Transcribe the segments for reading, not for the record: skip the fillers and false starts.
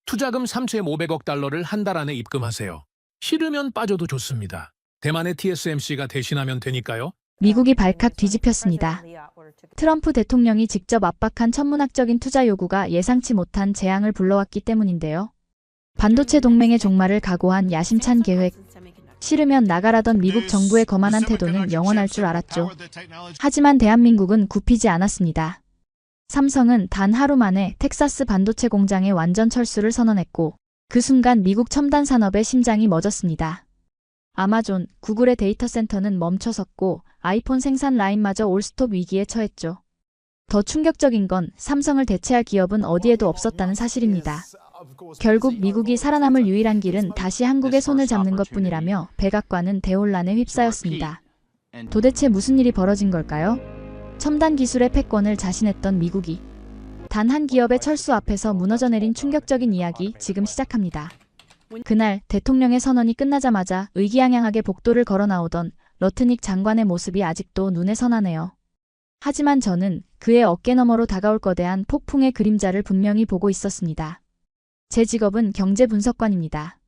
투자금 3,500억 달러를 한 달 안에 입금하세요. 싫으면 빠져도 좋습니다. 대만의 TSMC가 대신하면 되니까요. 미국이 발칵 뒤집혔습니다. 트럼프 대통령이 직접 압박한 천문학적인 투자 요구가 예상치 못한 재앙을 불러왔기 때문인데요. 반도체 동맹의 종말을 각오한 야심찬 계획. 싫으면 나가라던 미국 정부의 거만한 태도는 영원할 줄 알았죠. 하지만 대한민국은 굽히지 않았습니다. 삼성은 단 하루 만에 텍사스 반도체 공장의 완전 철수를 선언했고 그 순간 미국 첨단 산업의 심장이 멎었습니다. 아마존, 구글의 데이터 센터는 멈춰섰고 아이폰 생산 라인마저 올스톱 위기에 처했죠. 더 충격적인 건 삼성을 대체할 기업은 어디에도 없었다는 사실입니다. 결국 미국이 살아남을 유일한 길은 다시 한국의 손을 잡는 것뿐이라며 백악관은 대혼란에 휩싸였습니다. 도대체 무슨 일이 벌어진 걸까요? 첨단 기술의 패권을 자신했던 미국이 단 한 기업의 철수 앞에서 무너져 내린 충격적인 이야기 지금 시작합니다. 그날 대통령의 선언이 끝나자마자 의기양양하게 복도를 걸어 나오던 러트닉 장관의 모습이 아직도 눈에 선하네요. 하지만 저는 그의 어깨너머로 다가올 거대한 폭풍의 그림자를 분명히 보고 있었습니다. 제 직업은 경제분석관입니다.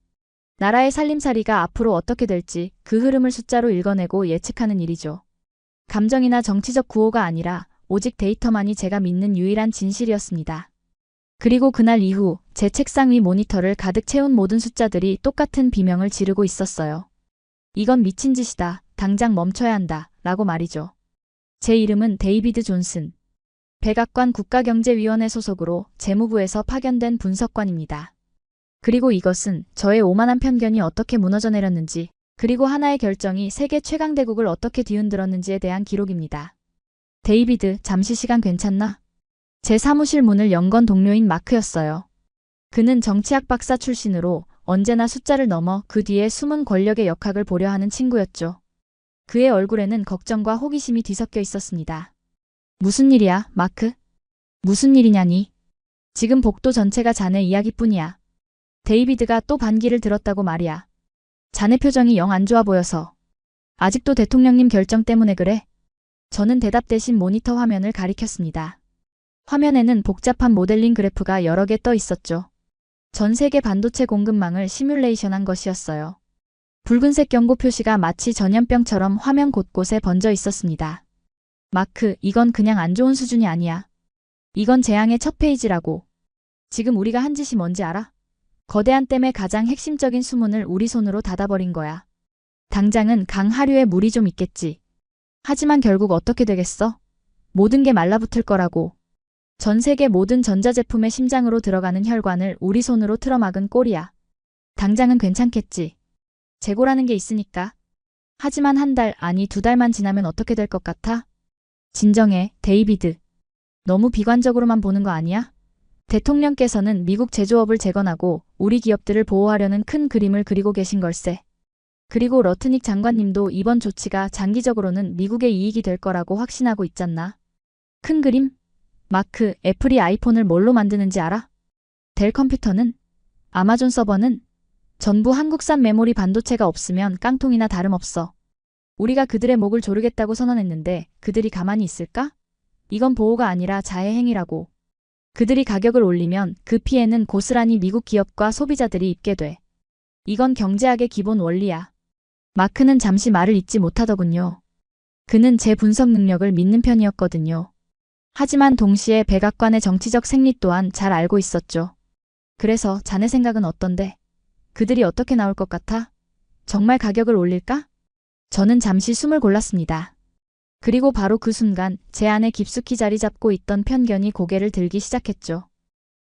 나라의 살림살이가 앞으로 어떻게 될지 그 흐름을 숫자로 읽어내고 예측하는 일이죠. 감정이나 정치적 구호가 아니라 오직 데이터만이 제가 믿는 유일한 진실이었습니다. 그리고 그날 이후 제 책상 위 모니터를 가득 채운 모든 숫자들이 똑같은 비명을 지르고 있었어요. 이건 미친 짓이다. 당장 멈춰야 한다. 라고 말이죠. 제 이름은 데이비드 존슨. 백악관 국가경제위원회 소속으로 재무부에서 파견된 분석관입니다. 그리고 이것은 저의 오만한 편견이 어떻게 무너져 내렸는지, 그리고 하나의 결정이 세계 최강대국을 어떻게 뒤흔들었는지에 대한 기록입니다. 데이비드, 잠시 시간 괜찮나? 제 사무실 문을 연 건 동료인 마크였어요. 그는 정치학 박사 출신으로 언제나 숫자를 넘어 그 뒤에 숨은 권력의 역학을 보려 하는 친구였죠. 그의 얼굴에는 걱정과 호기심이 뒤섞여 있었습니다. 무슨 일이야, 마크? 무슨 일이냐니? 지금 복도 전체가 자네 이야기뿐이야. 데이비드가 또 반기를 들었다고 말이야. 자네 표정이 영 안 좋아 보여서. 아직도 대통령님 결정 때문에 그래? 저는 대답 대신 모니터 화면을 가리켰습니다. 화면에는 복잡한 모델링 그래프가 여러 개 떠 있었죠. 전 세계 반도체 공급망을 시뮬레이션한 것이었어요. 붉은색 경고 표시가 마치 전염병처럼 화면 곳곳에 번져 있었습니다. 마크, 이건 그냥 안 좋은 수준이 아니야. 이건 재앙의 첫 페이지라고. 지금 우리가 한 짓이 뭔지 알아? 거대한 댐의 가장 핵심적인 수문을 우리 손으로 닫아버린 거야. 당장은 강 하류에 물이 좀 있겠지. 하지만 결국 어떻게 되겠어? 모든 게 말라붙을 거라고. 전 세계 모든 전자제품의 심장으로 들어가는 혈관을 우리 손으로 틀어막은 꼴이야. 당장은 괜찮겠지. 재고라는 게 있으니까. 하지만 한 달, 아니 2달만 지나면 어떻게 될 것 같아? 진정해, 데이비드. 너무 비관적으로만 보는 거 아니야? 대통령께서는 미국 제조업을 재건하고 우리 기업들을 보호하려는 큰 그림을 그리고 계신 걸세. 그리고 러트닉 장관님도 이번 조치가 장기적으로는 미국의 이익이 될 거라고 확신하고 있잖나. 큰 그림? 마크, 애플이 아이폰을 뭘로 만드는지 알아? 델 컴퓨터는? 아마존 서버는? 전부 한국산 메모리 반도체가 없으면 깡통이나 다름없어. 우리가 그들의 목을 조르겠다고 선언했는데 그들이 가만히 있을까? 이건 보호가 아니라 자해 행위라고. 그들이 가격을 올리면 그 피해는 고스란히 미국 기업과 소비자들이 입게 돼. 이건 경제학의 기본 원리야. 마크는 잠시 말을 잇지 못하더군요. 그는 제 분석 능력을 믿는 편이었거든요. 하지만 동시에 백악관의 정치적 생리 또한 잘 알고 있었죠. 그래서 자네 생각은 어떤데? 그들이 어떻게 나올 것 같아? 정말 가격을 올릴까? 저는 잠시 숨을 골랐습니다. 그리고 바로 그 순간 제 안에 깊숙이 자리 잡고 있던 편견이 고개를 들기 시작했죠.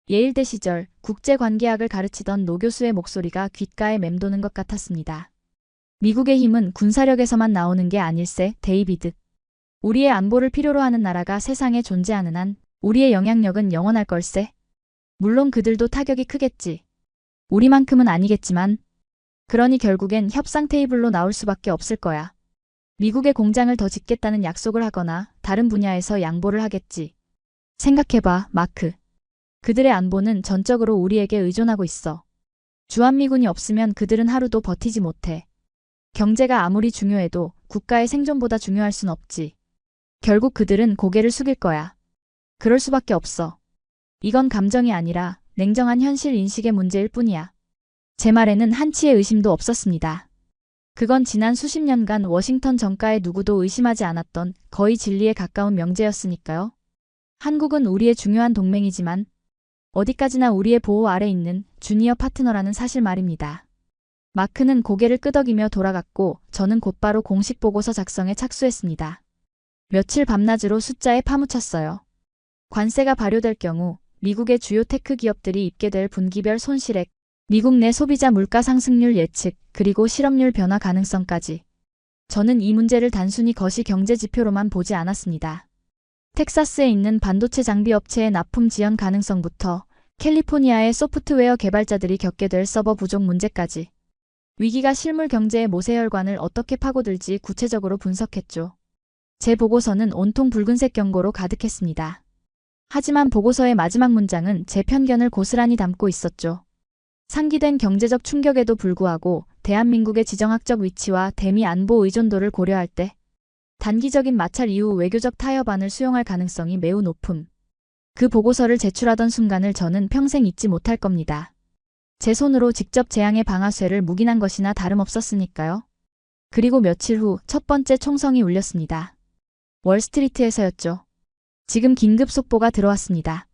예일대 시절 국제관계학을 가르치던 노 교수의 목소리가 귓가에 맴도는 것 같았습니다. 미국의 힘은 군사력에서만 나오는 게 아닐세, 데이비드. 우리의 안보를 필요로 하는 나라가 세상에 존재하는 한 우리의 영향력은 영원할 걸세. 물론 그들도 타격이 크겠지. 우리만큼은 아니겠지만. 그러니 결국엔 협상 테이블로 나올 수밖에 없을 거야. 미국의 공장을 더 짓겠다는 약속을 하거나 다른 분야에서 양보를 하겠지. 생각해봐, 마크. 그들의 안보는 전적으로 우리에게 의존하고 있어. 주한미군이 없으면 그들은 하루도 버티지 못해. 경제가 아무리 중요해도 국가의 생존보다 중요할 순 없지. 결국 그들은 고개를 숙일 거야. 그럴 수밖에 없어. 이건 감정이 아니라 냉정한 현실 인식의 문제일 뿐이야. 제 말에는 한치의 의심도 없었습니다. 그건 지난 수십 년간 워싱턴 정가의 누구도 의심하지 않았던 거의 진리에 가까운 명제였으니까요. 한국은 우리의 중요한 동맹이지만 어디까지나 우리의 보호 아래 있는 주니어 파트너라는 사실 말입니다. 마크는 고개를 끄덕이며 돌아갔고 저는 곧바로 공식 보고서 작성에 착수했습니다. 며칠 밤낮으로 숫자에 파묻혔어요. 관세가 발효될 경우 미국의 주요 테크 기업들이 입게 될 분기별 손실액, 미국 내 소비자 물가 상승률 예측, 그리고 실업률 변화 가능성까지. 저는 이 문제를 단순히 거시 경제 지표로만 보지 않았습니다. 텍사스에 있는 반도체 장비 업체의 납품 지연 가능성부터 캘리포니아의 소프트웨어 개발자들이 겪게 될 서버 부족 문제까지. 위기가 실물 경제의 모세혈관을 어떻게 파고들지 구체적으로 분석했죠. 제 보고서는 온통 붉은색 경고로 가득했습니다. 하지만 보고서의 마지막 문장은 제 편견을 고스란히 담고 있었죠. 상기된 경제적 충격에도 불구하고 대한민국의 지정학적 위치와 대미 안보 의존도를 고려할 때 단기적인 마찰 이후 외교적 타협안을 수용할 가능성이 매우 높음. 그 보고서를 제출하던 순간을 저는 평생 잊지 못할 겁니다. 제 손으로 직접 재앙의 방아쇠를 묵인한 것이나 다름없었으니까요. 그리고 며칠 후 첫 번째 총성이 울렸습니다. 월스트리트에서였죠. 지금 긴급 속보가 들어왔습니다.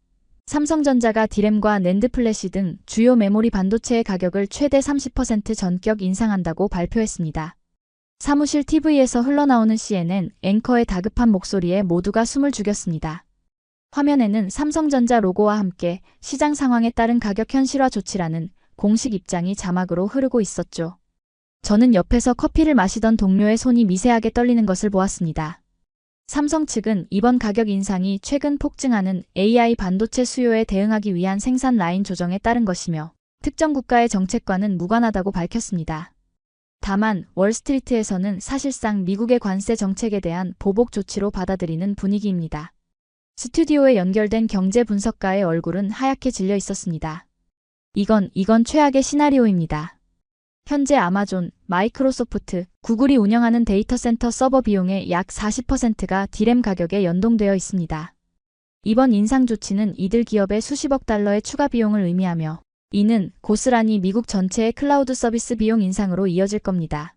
삼성전자가 디램과 낸드 플래시 등 주요 메모리 반도체의 가격을 최대 30% 전격 인상한다고 발표했습니다. 사무실 TV에서 흘러나오는 CNN 앵커의 다급한 목소리에 모두가 숨을 죽였습니다. 화면에는 삼성전자 로고와 함께 시장 상황에 따른 가격 현실화 조치라는 공식 입장이 자막으로 흐르고 있었죠. 저는 옆에서 커피를 마시던 동료의 손이 미세하게 떨리는 것을 보았습니다. 삼성 측은 이번 가격 인상이 최근 폭증하는 AI 반도체 수요에 대응하기 위한 생산 라인 조정에 따른 것이며 특정 국가의 정책과는 무관하다고 밝혔습니다. 다만 월스트리트에서는 사실상 미국의 관세 정책에 대한 보복 조치로 받아들이는 분위기입니다. 스튜디오에 연결된 경제 분석가의 얼굴은 하얗게 질려 있었습니다. 이건 최악의 시나리오입니다. 현재 아마존, 마이크로소프트, 구글이 운영하는 데이터 센터 서버 비용의 약 40%가 디램 가격에 연동되어 있습니다. 이번 인상 조치는 이들 기업의 수십억 달러의 추가 비용을 의미하며 이는 고스란히 미국 전체의 클라우드 서비스 비용 인상으로 이어질 겁니다.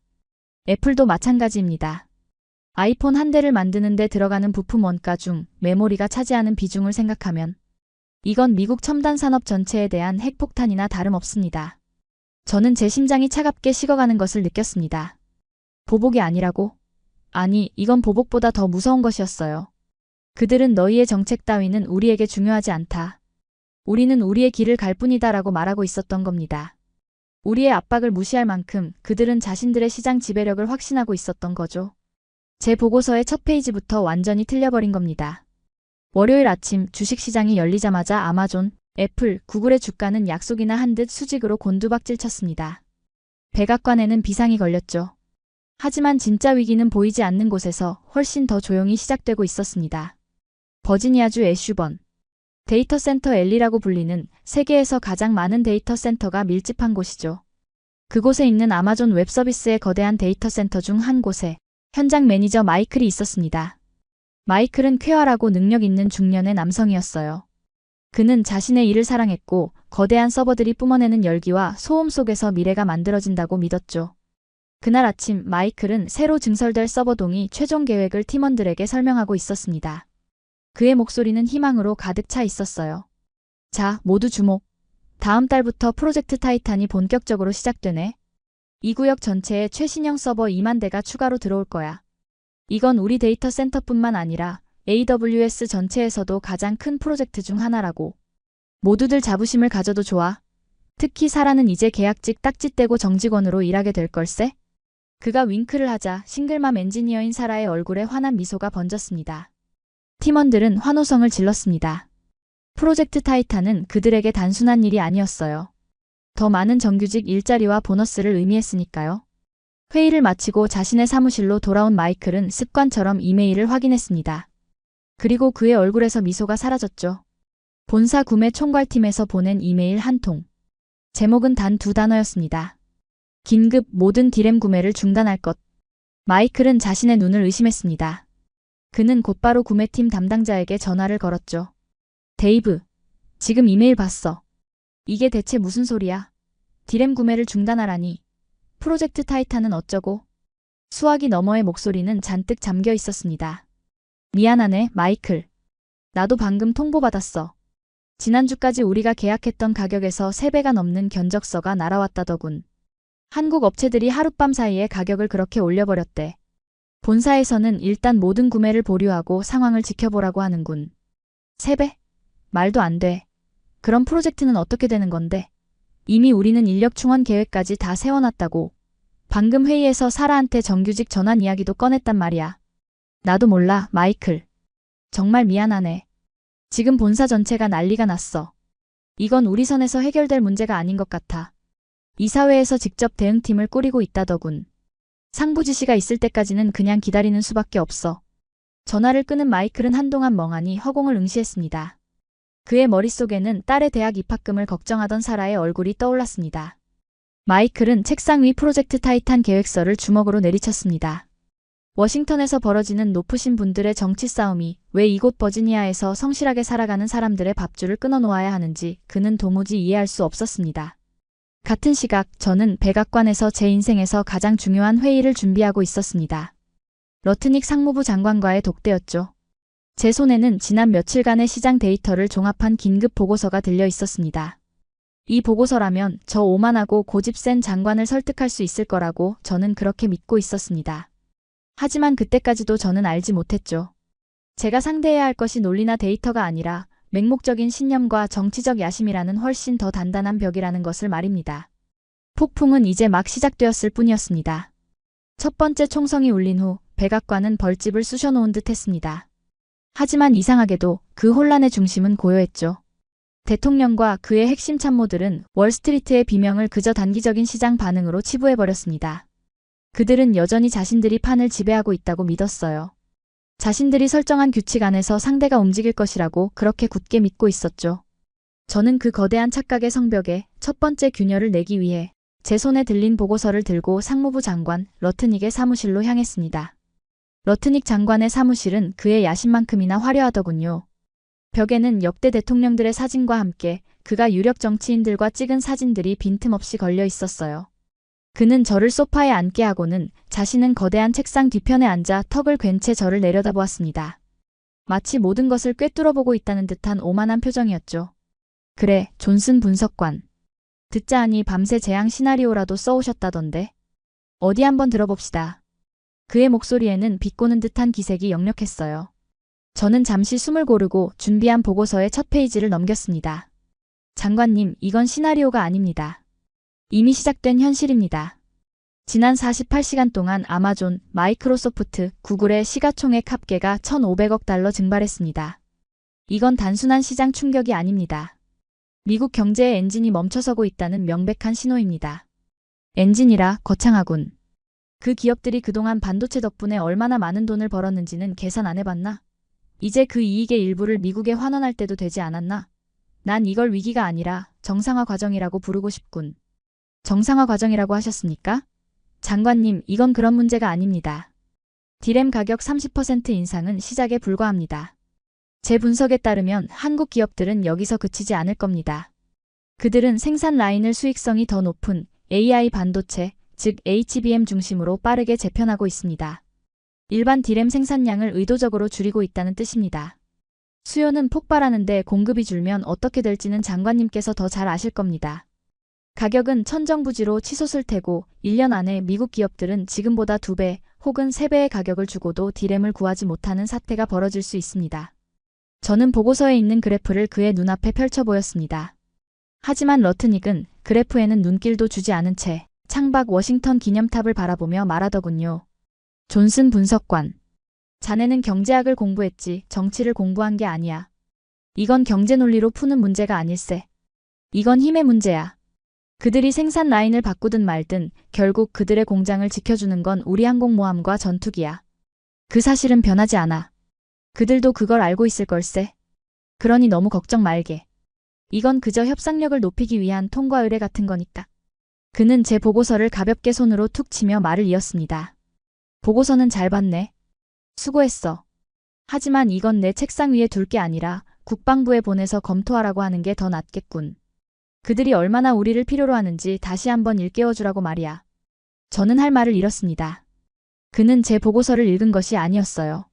애플도 마찬가지입니다. 아이폰 한 대를 만드는 데 들어가는 부품 원가 중 메모리가 차지하는 비중을 생각하면 이건 미국 첨단 산업 전체에 대한 핵폭탄이나 다름없습니다. 저는 제 심장이 차갑게 식어가는 것을 느꼈습니다. 보복이 아니라고? 아니, 이건 보복보다 더 무서운 것이었어요. 그들은 너희의 정책 따위는 우리에게 중요하지 않다. 우리는 우리의 길을 갈 뿐이다 라고 말하고 있었던 겁니다. 우리의 압박을 무시할 만큼 그들은 자신들의 시장 지배력을 확신하고 있었던 거죠. 제 보고서의 첫 페이지부터 완전히 틀려버린 겁니다. 월요일 아침 주식시장이 열리자마자 아마존, 애플, 구글의 주가는 약속이나 한 듯 수직으로 곤두박질 쳤습니다. 백악관에는 비상이 걸렸죠. 하지만 진짜 위기는 보이지 않는 곳에서 훨씬 더 조용히 시작되고 있었습니다. 버지니아주 애슈번. 데이터 센터 엘리라고 불리는 세계에서 가장 많은 데이터 센터가 밀집한 곳이죠. 그곳에 있는 아마존 웹 서비스의 거대한 데이터 센터 중 한 곳에 현장 매니저 마이클이 있었습니다. 마이클은 쾌활하고 능력 있는 중년의 남성이었어요. 그는 자신의 일을 사랑했고 거대한 서버들이 뿜어내는 열기와 소음 속에서 미래가 만들어진다고 믿었죠. 그날 아침 마이클은 새로 증설될 서버동이 최종 계획을 팀원들에게 설명하고 있었습니다. 그의 목소리는 희망으로 가득 차 있었어요. 자, 모두 주목. 다음 달부터 프로젝트 타이탄이 본격적으로 시작되네. 이 구역 전체에 최신형 서버 2만 대가 추가로 들어올 거야. 이건 우리 데이터 센터뿐만 아니라 AWS 전체에서도 가장 큰 프로젝트 중 하나라고. 모두들 자부심을 가져도 좋아. 특히 사라는 이제 계약직 딱지 떼고 정직원으로 일하게 될 걸세? 그가 윙크를 하자 싱글맘 엔지니어인 사라의 얼굴에 환한 미소가 번졌습니다. 팀원들은 환호성을 질렀습니다. 프로젝트 타이탄은 그들에게 단순한 일이 아니었어요. 더 많은 정규직 일자리와 보너스를 의미했으니까요. 회의를 마치고 자신의 사무실로 돌아온 마이클은 습관처럼 이메일을 확인했습니다. 그리고 그의 얼굴에서 미소가 사라졌죠. 본사 구매 총괄팀에서 보낸 이메일 한 통. 제목은 단 2단어였습니다. 긴급 모든 디램 구매를 중단할 것. 마이클은 자신의 눈을 의심했습니다. 그는 곧바로 구매팀 담당자에게 전화를 걸었죠. 데이브, 지금 이메일 봤어. 이게 대체 무슨 소리야? 디램 구매를 중단하라니. 프로젝트 타이탄은 어쩌고? 수화기 너머의 목소리는 잔뜩 잠겨 있었습니다. 미안하네, 마이클. 나도 방금 통보받았어. 지난주까지 우리가 계약했던 가격에서 3배가 넘는 견적서가 날아왔다더군. 한국 업체들이 하룻밤 사이에 가격을 그렇게 올려버렸대. 본사에서는 일단 모든 구매를 보류하고 상황을 지켜보라고 하는군. 3배? 말도 안 돼. 그럼 프로젝트는 어떻게 되는 건데? 이미 우리는 인력 충원 계획까지 다 세워놨다고. 방금 회의에서 사라한테 정규직 전환 이야기도 꺼냈단 말이야. 나도 몰라, 마이클. 정말 미안하네. 지금 본사 전체가 난리가 났어. 이건 우리 선에서 해결될 문제가 아닌 것 같아. 이사회에서 직접 대응팀을 꾸리고 있다더군. 상부 지시가 있을 때까지는 그냥 기다리는 수밖에 없어. 전화를 끊은 마이클은 한동안 멍하니 허공을 응시했습니다. 그의 머릿속에는 딸의 대학 입학금을 걱정하던 사라의 얼굴이 떠올랐습니다. 마이클은 책상 위 프로젝트 타이탄 계획서를 주먹으로 내리쳤습니다. 워싱턴에서 벌어지는 높으신 분들의 정치 싸움이 왜 이곳 버지니아에서 성실하게 살아가는 사람들의 밥줄을 끊어놓아야 하는지 그는 도무지 이해할 수 없었습니다. 같은 시각 저는 백악관에서 제 인생에서 가장 중요한 회의를 준비하고 있었습니다. 러트닉 상무부 장관과의 독대였죠. 제 손에는 지난 며칠간의 시장 데이터를 종합한 긴급 보고서가 들려 있었습니다. 이 보고서라면 저 오만하고 고집 센 장관을 설득할 수 있을 거라고 저는 그렇게 믿고 있었습니다. 하지만 그때까지도 저는 알지 못했죠. 제가 상대해야 할 것이 논리나 데이터가 아니라 맹목적인 신념과 정치적 야심이라는 훨씬 더 단단한 벽이라는 것을 말입니다. 폭풍은 이제 막 시작되었을 뿐이었습니다. 첫 번째 총성이 울린 후 백악관은 벌집을 쑤셔놓은 듯 했습니다. 하지만 이상하게도 그 혼란의 중심은 고요했죠. 대통령과 그의 핵심 참모들은 월스트리트의 비명을 그저 단기적인 시장 반응으로 치부해버렸습니다. 그들은 여전히 자신들이 판을 지배하고 있다고 믿었어요. 자신들이 설정한 규칙 안에서 상대가 움직일 것이라고 그렇게 굳게 믿고 있었죠. 저는 그 거대한 착각의 성벽에 첫 번째 균열을 내기 위해 제 손에 들린 보고서를 들고 상무부 장관 러트닉의 사무실로 향했습니다. 러트닉 장관의 사무실은 그의 야심만큼이나 화려하더군요. 벽에는 역대 대통령들의 사진과 함께 그가 유력 정치인들과 찍은 사진들이 빈틈없이 걸려 있었어요. 그는 저를 소파에 앉게 하고는 자신은 거대한 책상 뒤편에 앉아 턱을 괜 채 저를 내려다보았습니다. 마치 모든 것을 꿰뚫어보고 있다는 듯한 오만한 표정이었죠. 그래, 존슨 분석관. 듣자 하니 밤새 재앙 시나리오라도 써오셨다던데. 어디 한번 들어봅시다. 그의 목소리에는 비꼬는 듯한 기색이 역력했어요. 저는 잠시 숨을 고르고 준비한 보고서의 첫 페이지를 넘겼습니다. 장관님, 이건 시나리오가 아닙니다. 이미 시작된 현실입니다. 지난 48시간 동안 아마존, 마이크로소프트, 구글의 시가총액 합계가 1,500억 달러 증발했습니다. 이건 단순한 시장 충격이 아닙니다. 미국 경제의 엔진이 멈춰서고 있다는 명백한 신호입니다. 엔진이라 거창하군. 그 기업들이 그동안 반도체 덕분에 얼마나 많은 돈을 벌었는지는 계산 안 해봤나? 이제 그 이익의 일부를 미국에 환원할 때도 되지 않았나? 난 이걸 위기가 아니라 정상화 과정이라고 부르고 싶군. 정상화 과정이라고 하셨습니까? 장관님, 이건 그런 문제가 아닙니다. 디램 가격 30% 인상은 시작에 불과합니다. 제 분석에 따르면 한국 기업들은 여기서 그치지 않을 겁니다. 그들은 생산 라인을 수익성이 더 높은 AI 반도체, 즉 HBM 중심으로 빠르게 재편하고 있습니다. 일반 디램 생산량을 의도적으로 줄이고 있다는 뜻입니다. 수요는 폭발하는데 공급이 줄면 어떻게 될지는 장관님께서 더 잘 아실 겁니다. 가격은 천정부지로 치솟을 테고 1년 안에 미국 기업들은 지금보다 2배 혹은 3배의 가격을 주고도 디램을 구하지 못하는 사태가 벌어질 수 있습니다. 저는 보고서에 있는 그래프를 그의 눈앞에 펼쳐 보였습니다. 하지만 러트닉은 그래프에는 눈길도 주지 않은 채 창밖 워싱턴 기념탑을 바라보며 말하더군요. 존슨 분석관. 자네는 경제학을 공부했지 정치를 공부한 게 아니야. 이건 경제 논리로 푸는 문제가 아닐세. 이건 힘의 문제야. 그들이 생산 라인을 바꾸든 말든 결국 그들의 공장을 지켜주는 건 우리 항공모함과 전투기야. 그 사실은 변하지 않아. 그들도 그걸 알고 있을 걸세. 그러니 너무 걱정 말게. 이건 그저 협상력을 높이기 위한 통과 의뢰 같은 거니까. 그는 제 보고서를 가볍게 손으로 툭 치며 말을 이었습니다. 보고서는 잘 봤네. 수고했어. 하지만 이건 내 책상 위에 둘 게 아니라 국방부에 보내서 검토하라고 하는 게 더 낫겠군. 그들이 얼마나 우리를 필요로 하는지 다시 한번 일깨워주라고 말이야. 저는 할 말을 잃었습니다. 그는 제 보고서를 읽은 것이 아니었어요.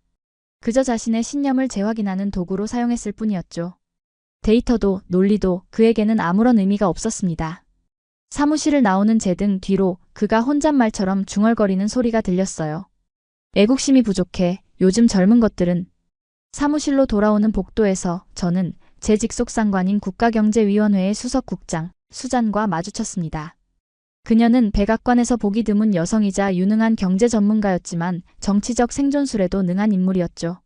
그저 자신의 신념을 재확인하는 도구로 사용했을 뿐이었죠. 데이터도 논리도 그에게는 아무런 의미가 없었습니다. 사무실을 나오는 제 등 뒤로 그가 혼잣말처럼 중얼거리는 소리가 들렸어요. 애국심이 부족해. 요즘 젊은 것들은. 사무실로 돌아오는 복도에서 저는 제 직속 상관인 국가경제위원회의 수석국장 수잔과 마주쳤습니다. 그녀는 백악관에서 보기 드문 여성이자 유능한 경제 전문가였지만 정치적 생존술에도 능한 인물이었죠.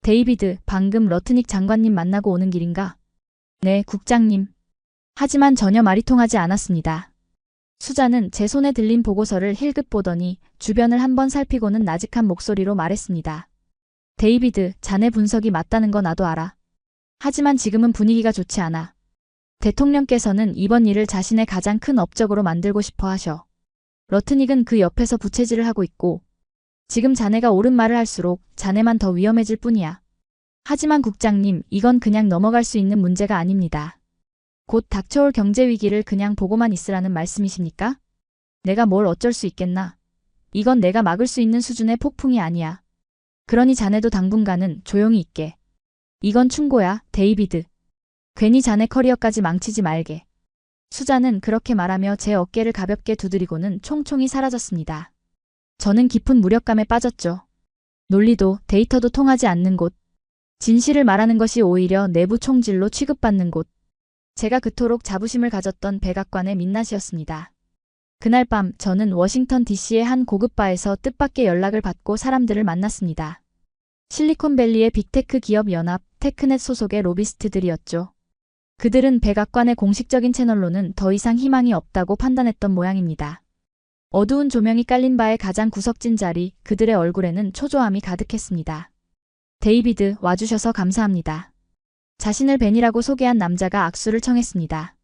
데이비드, 방금 러트닉 장관님 만나고 오는 길인가? 네, 국장님. 하지만 전혀 말이 통하지 않았습니다. 수잔은 제 손에 들린 보고서를 힐끗 보더니 주변을 한번 살피고는 나직한 목소리로 말했습니다. 데이비드, 자네 분석이 맞다는 거 나도 알아. 하지만 지금은 분위기가 좋지 않아. 대통령께서는 이번 일을 자신의 가장 큰 업적으로 만들고 싶어 하셔. 러트닉은 그 옆에서 부채질을 하고 있고 지금 자네가 옳은 말을 할수록 자네만 더 위험해질 뿐이야. 하지만 국장님, 이건 그냥 넘어갈 수 있는 문제가 아닙니다. 곧 닥쳐올 경제위기를 그냥 보고만 있으라는 말씀이십니까? 내가 뭘 어쩔 수 있겠나? 이건 내가 막을 수 있는 수준의 폭풍이 아니야. 그러니 자네도 당분간은 조용히 있게. 이건 충고야, 데이비드. 괜히 자네 커리어까지 망치지 말게. 수잔은 그렇게 말하며 제 어깨를 가볍게 두드리고는 총총히 사라졌습니다. 저는 깊은 무력감에 빠졌죠. 논리도 데이터도 통하지 않는 곳. 진실을 말하는 것이 오히려 내부 총질로 취급받는 곳. 제가 그토록 자부심을 가졌던 백악관의 민낯이었습니다. 그날 밤 저는 워싱턴 DC의 한 고급 바에서 뜻밖의 연락을 받고 사람들을 만났습니다. 실리콘밸리의 빅테크 기업 연합, 테크넷 소속의 로비스트들이었죠. 그들은 백악관의 공식적인 채널로는 더 이상 희망이 없다고 판단했던 모양입니다. 어두운 조명이 깔린 바의 가장 구석진 자리, 그들의 얼굴에는 초조함이 가득했습니다. 데이비드, 와주셔서 감사합니다. 자신을 벤이라고 소개한 남자가 악수를 청했습니다.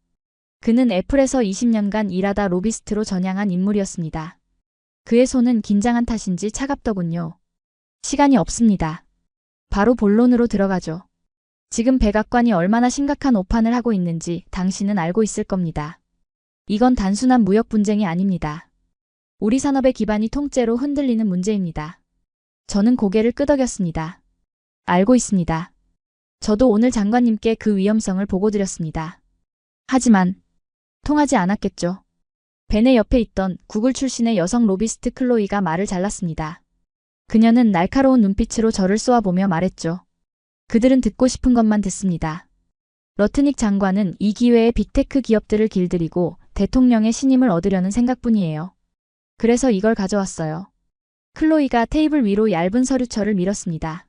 그는 애플에서 20년간 일하다 로비스트로 전향한 인물이었습니다. 그의 손은 긴장한 탓인지 차갑더군요. 시간이 없습니다. 바로 본론으로 들어가죠. 지금 백악관이 얼마나 심각한 오판을 하고 있는지 당신은 알고 있을 겁니다. 이건 단순한 무역 분쟁이 아닙니다. 우리 산업의 기반이 통째로 흔들리는 문제입니다. 저는 고개를 끄덕였습니다. 알고 있습니다. 저도 오늘 장관님께 그 위험성을 보고드렸습니다. 하지만 통하지 않았겠죠. 벤의 옆에 있던 구글 출신의 여성 로비스트 클로이가 말을 잘랐습니다. 그녀는 날카로운 눈빛으로 저를 쏘아보며 말했죠. 그들은 듣고 싶은 것만 듣습니다. 러트닉 장관은 이 기회에 빅테크 기업들을 길들이고 대통령의 신임을 얻으려는 생각뿐이에요. 그래서 이걸 가져왔어요. 클로이가 테이블 위로 얇은 서류철을 밀었습니다.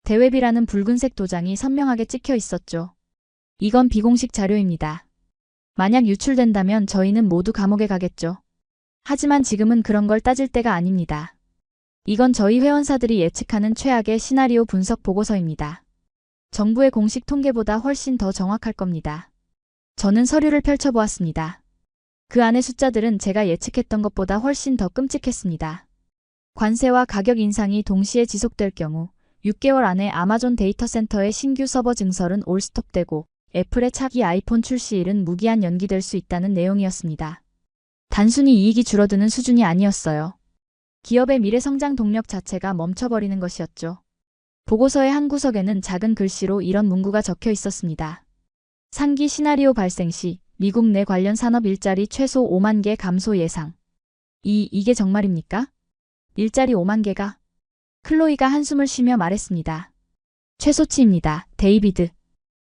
대웹이라는 붉은색 도장이 선명하게 찍혀 있었죠. 이건 비공식 자료입니다. 만약 유출된다면 저희는 모두 감옥에 가겠죠. 하지만 지금은 그런 걸 따질 때가 아닙니다. 이건 저희 회원사들이 예측하는 최악의 시나리오 분석 보고서입니다. 정부의 공식 통계보다 훨씬 더 정확할 겁니다. 저는 서류를 펼쳐보았습니다. 그 안의 숫자들은 제가 예측했던 것보다 훨씬 더 끔찍했습니다. 관세와 가격 인상이 동시에 지속될 경우 6개월 안에 아마존 데이터 센터의 신규 서버 증설은 올 스톱되고 애플의 차기 아이폰 출시일은 무기한 연기될 수 있다는 내용이었습니다. 단순히 이익이 줄어드는 수준이 아니었어요. 기업의 미래 성장 동력 자체가 멈춰버리는 것이었죠. 보고서의 한 구석에는 작은 글씨로 이런 문구가 적혀 있었습니다. 상기 시나리오 발생 시 미국 내 관련 산업 일자리 최소 5만 개 감소 예상. 이게 정말입니까? 일자리 5만 개가? 클로이가 한숨을 쉬며 말했습니다. 최소치입니다, 데이비드.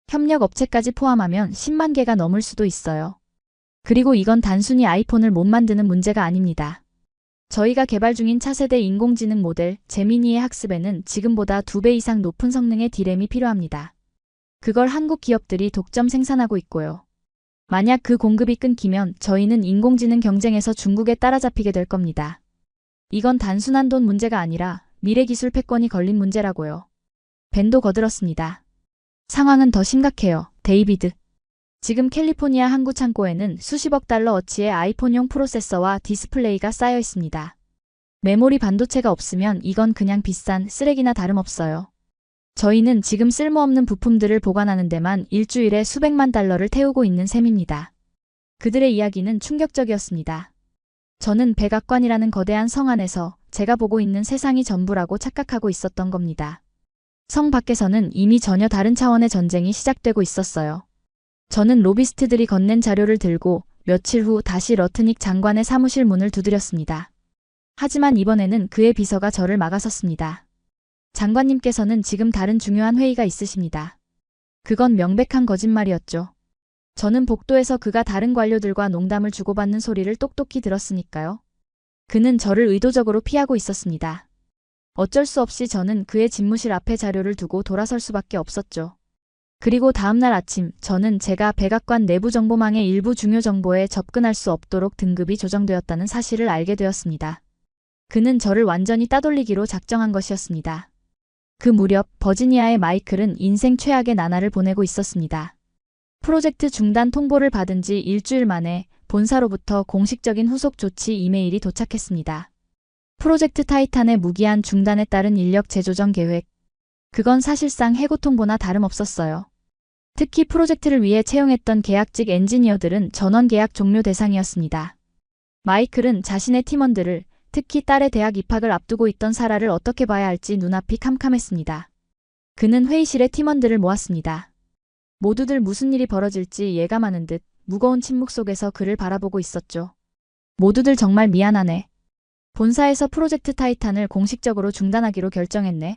협력 업체까지 포함하면 10만 개가 넘을 수도 있어요. 그리고 이건 단순히 아이폰을 못 만드는 문제가 아닙니다. 저희가 개발 중인 차세대 인공지능 모델 제미니의 학습에는 지금보다 2배 이상 높은 성능의 D램이 필요합니다. 그걸 한국 기업들이 독점 생산하고 있고요. 만약 그 공급이 끊기면 저희는 인공지능 경쟁에서 중국에 따라잡히게 될 겁니다. 이건 단순한 돈 문제가 아니라 미래기술 패권이 걸린 문제라고요. 벤도 거들었습니다. 상황은 더 심각해요, 데이비드. 지금 캘리포니아 항구 창고에는 수십억 달러 어치의 아이폰용 프로세서와 디스플레이가 쌓여 있습니다. 메모리 반도체가 없으면 이건 그냥 비싼 쓰레기나 다름없어요. 저희는 지금 쓸모없는 부품들을 보관하는 데만 일주일에 수백만 달러를 태우고 있는 셈입니다. 그들의 이야기는 충격적이었습니다. 저는 백악관이라는 거대한 성 안에서 제가 보고 있는 세상이 전부라고 착각하고 있었던 겁니다. 성 밖에서는 이미 전혀 다른 차원의 전쟁이 시작되고 있었어요. 저는 로비스트들이 건넨 자료를 들고 며칠 후 다시 러트닉 장관의 사무실 문을 두드렸습니다. 하지만 이번에는 그의 비서가 저를 막아섰습니다. 장관님께서는 지금 다른 중요한 회의가 있으십니다. 그건 명백한 거짓말이었죠. 저는 복도에서 그가 다른 관료들과 농담을 주고받는 소리를 똑똑히 들었으니까요. 그는 저를 의도적으로 피하고 있었습니다. 어쩔 수 없이 저는 그의 집무실 앞에 자료를 두고 돌아설 수밖에 없었죠. 그리고 다음날 아침 저는 제가 백악관 내부 정보망의 일부 중요 정보에 접근할 수 없도록 등급이 조정되었다는 사실을 알게 되었습니다. 그는 저를 완전히 따돌리기로 작정한 것이었습니다. 그 무렵 버지니아의 마이클은 인생 최악의 나날을 보내고 있었습니다. 프로젝트 중단 통보를 받은 지 일주일 만에 본사로부터 공식적인 후속 조치 이메일이 도착했습니다. 프로젝트 타이탄의 무기한 중단에 따른 인력 재조정 계획. 그건 사실상 해고 통보나 다름없었어요. 특히 프로젝트를 위해 채용했던 계약직 엔지니어들은 전원 계약 종료 대상이었습니다. 마이클은 자신의 팀원들을, 특히 딸의 대학 입학을 앞두고 있던 사라를 어떻게 봐야 할지 눈앞이 캄캄했습니다. 그는 회의실에 팀원들을 모았습니다. 모두들 무슨 일이 벌어질지 예감하는 듯 무거운 침묵 속에서 그를 바라보고 있었죠. 모두들 정말 미안하네. 본사에서 프로젝트 타이탄을 공식적으로 중단하기로 결정했네.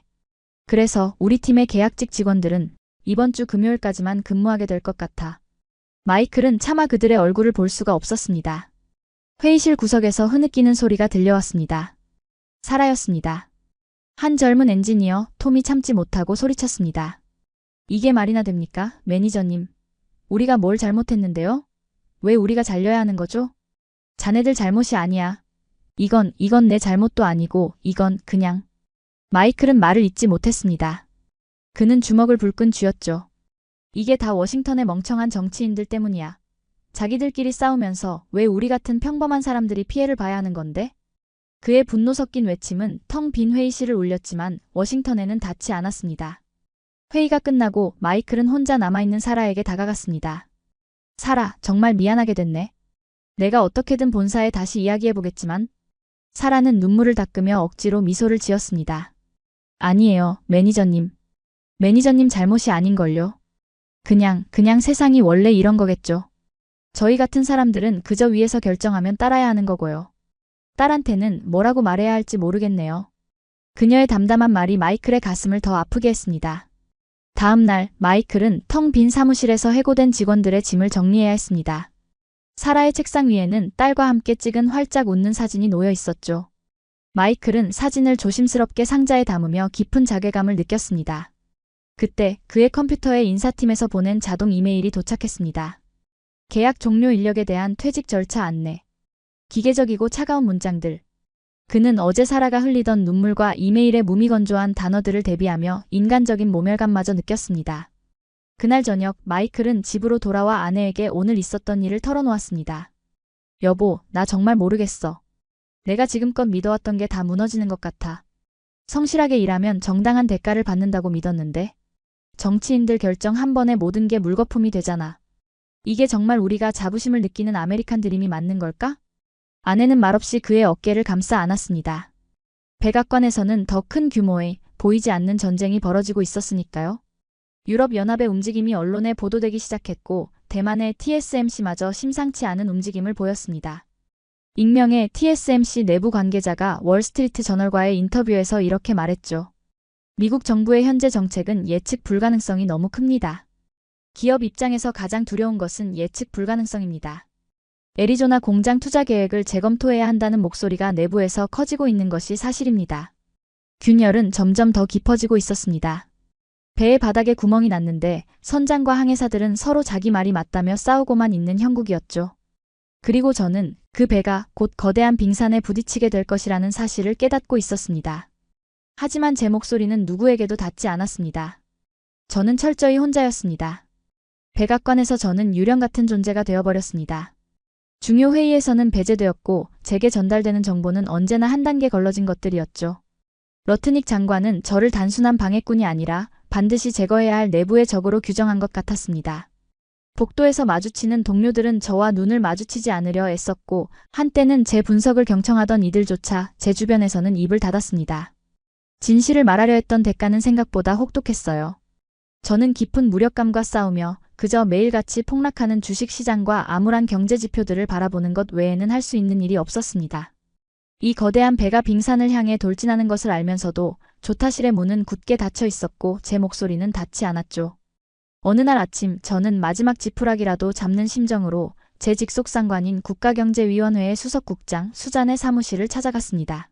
그래서 우리 팀의 계약직 직원들은 이번 주 금요일까지만 근무하게 될 것 같아. 마이클은 차마 그들의 얼굴을 볼 수가 없었습니다. 회의실 구석에서 흐느끼는 소리가 들려왔습니다. 사라였습니다. 한 젊은 엔지니어 톰이 참지 못하고 소리쳤습니다. 이게 말이나 됩니까, 매니저님? 우리가 뭘 잘못했는데요? 왜 우리가 잘려야 하는 거죠? 자네들 잘못이 아니야. 이건 내 잘못도 아니고 이건 그냥. 마이클은 말을 잇지 못했습니다. 그는 주먹을 불끈 쥐었죠. 이게 다 워싱턴의 멍청한 정치인들 때문이야. 자기들끼리 싸우면서 왜 우리 같은 평범한 사람들이 피해를 봐야 하는 건데? 그의 분노 섞인 외침은 텅 빈 회의실을 울렸지만 워싱턴에는 닿지 않았습니다. 회의가 끝나고 마이클은 혼자 남아있는 사라에게 다가갔습니다. 사라, 정말 미안하게 됐네. 내가 어떻게든 본사에 다시 이야기해보겠지만. 사라는 눈물을 닦으며 억지로 미소를 지었습니다. 아니에요, 매니저님. 매니저님 잘못이 아닌걸요. 그냥 세상이 원래 이런 거겠죠. 저희 같은 사람들은 그저 위에서 결정하면 따라야 하는 거고요. 딸한테는 뭐라고 말해야 할지 모르겠네요. 그녀의 담담한 말이 마이클의 가슴을 더 아프게 했습니다. 다음 날 마이클은 텅 빈 사무실에서 해고된 직원들의 짐을 정리해야 했습니다. 사라의 책상 위에는 딸과 함께 찍은 활짝 웃는 사진이 놓여 있었죠. 마이클은 사진을 조심스럽게 상자에 담으며 깊은 자괴감을 느꼈습니다. 그때 그의 컴퓨터에 인사팀에서 보낸 자동 이메일이 도착했습니다. 계약 종료 인력에 대한 퇴직 절차 안내. 기계적이고 차가운 문장들. 그는 어제 사라가 흘리던 눈물과 이메일의 무미건조한 단어들을 대비하며 인간적인 모멸감마저 느꼈습니다. 그날 저녁 마이클은 집으로 돌아와 아내에게 오늘 있었던 일을 털어놓았습니다. 여보, 나 정말 모르겠어. 내가 지금껏 믿어왔던 게 다 무너지는 것 같아. 성실하게 일하면 정당한 대가를 받는다고 믿었는데 정치인들 결정 한 번에 모든 게 물거품이 되잖아. 이게 정말 우리가 자부심을 느끼는 아메리칸 드림이 맞는 걸까? 아내는 말없이 그의 어깨를 감싸 안았습니다. 백악관에서는 더 큰 규모의 보이지 않는 전쟁이 벌어지고 있었으니까요. 유럽연합의 움직임이 언론에 보도되기 시작했고 대만의 TSMC마저 심상치 않은 움직임을 보였습니다. 익명의 TSMC 내부 관계자가 월스트리트 저널과의 인터뷰에서 이렇게 말했죠. 미국 정부의 현재 정책은 예측 불가능성이 너무 큽니다. 기업 입장에서 가장 두려운 것은 예측 불가능성입니다. 애리조나 공장 투자 계획을 재검토해야 한다는 목소리가 내부에서 커지고 있는 것이 사실입니다. 균열은 점점 더 깊어지고 있었습니다. 배의 바닥에 구멍이 났는데 선장과 항해사들은 서로 자기 말이 맞다며 싸우고만 있는 형국이었죠. 그리고 저는 그 배가 곧 거대한 빙산에 부딪히게 될 것이라는 사실을 깨닫고 있었습니다. 하지만 제 목소리는 누구에게도 닿지 않았습니다. 저는 철저히 혼자였습니다. 백악관에서 저는 유령 같은 존재가 되어버렸습니다. 중요 회의에서는 배제되었고 제게 전달되는 정보는 언제나 한 단계 걸러진 것들이었죠. 러트닉 장관은 저를 단순한 방해꾼이 아니라 반드시 제거해야 할 내부의 적으로 규정한 것 같았습니다. 복도에서 마주치는 동료들은 저와 눈을 마주치지 않으려 애썼고 한때는 제 분석을 경청하던 이들조차 제 주변에서는 입을 닫았습니다. 진실을 말하려 했던 대가는 생각보다 혹독했어요. 저는 깊은 무력감과 싸우며 그저 매일같이 폭락하는 주식시장과 암울한 경제지표들을 바라보는 것 외에는 할 수 있는 일이 없었습니다. 이 거대한 배가 빙산을 향해 돌진하는 것을 알면서도 조타실의 문은 굳게 닫혀 있었고 제 목소리는 닿지 않았죠. 어느 날 아침 저는 마지막 지푸라기라도 잡는 심정으로 제 직속 상관인 국가경제위원회의 수석국장 수잔의 사무실을 찾아갔습니다.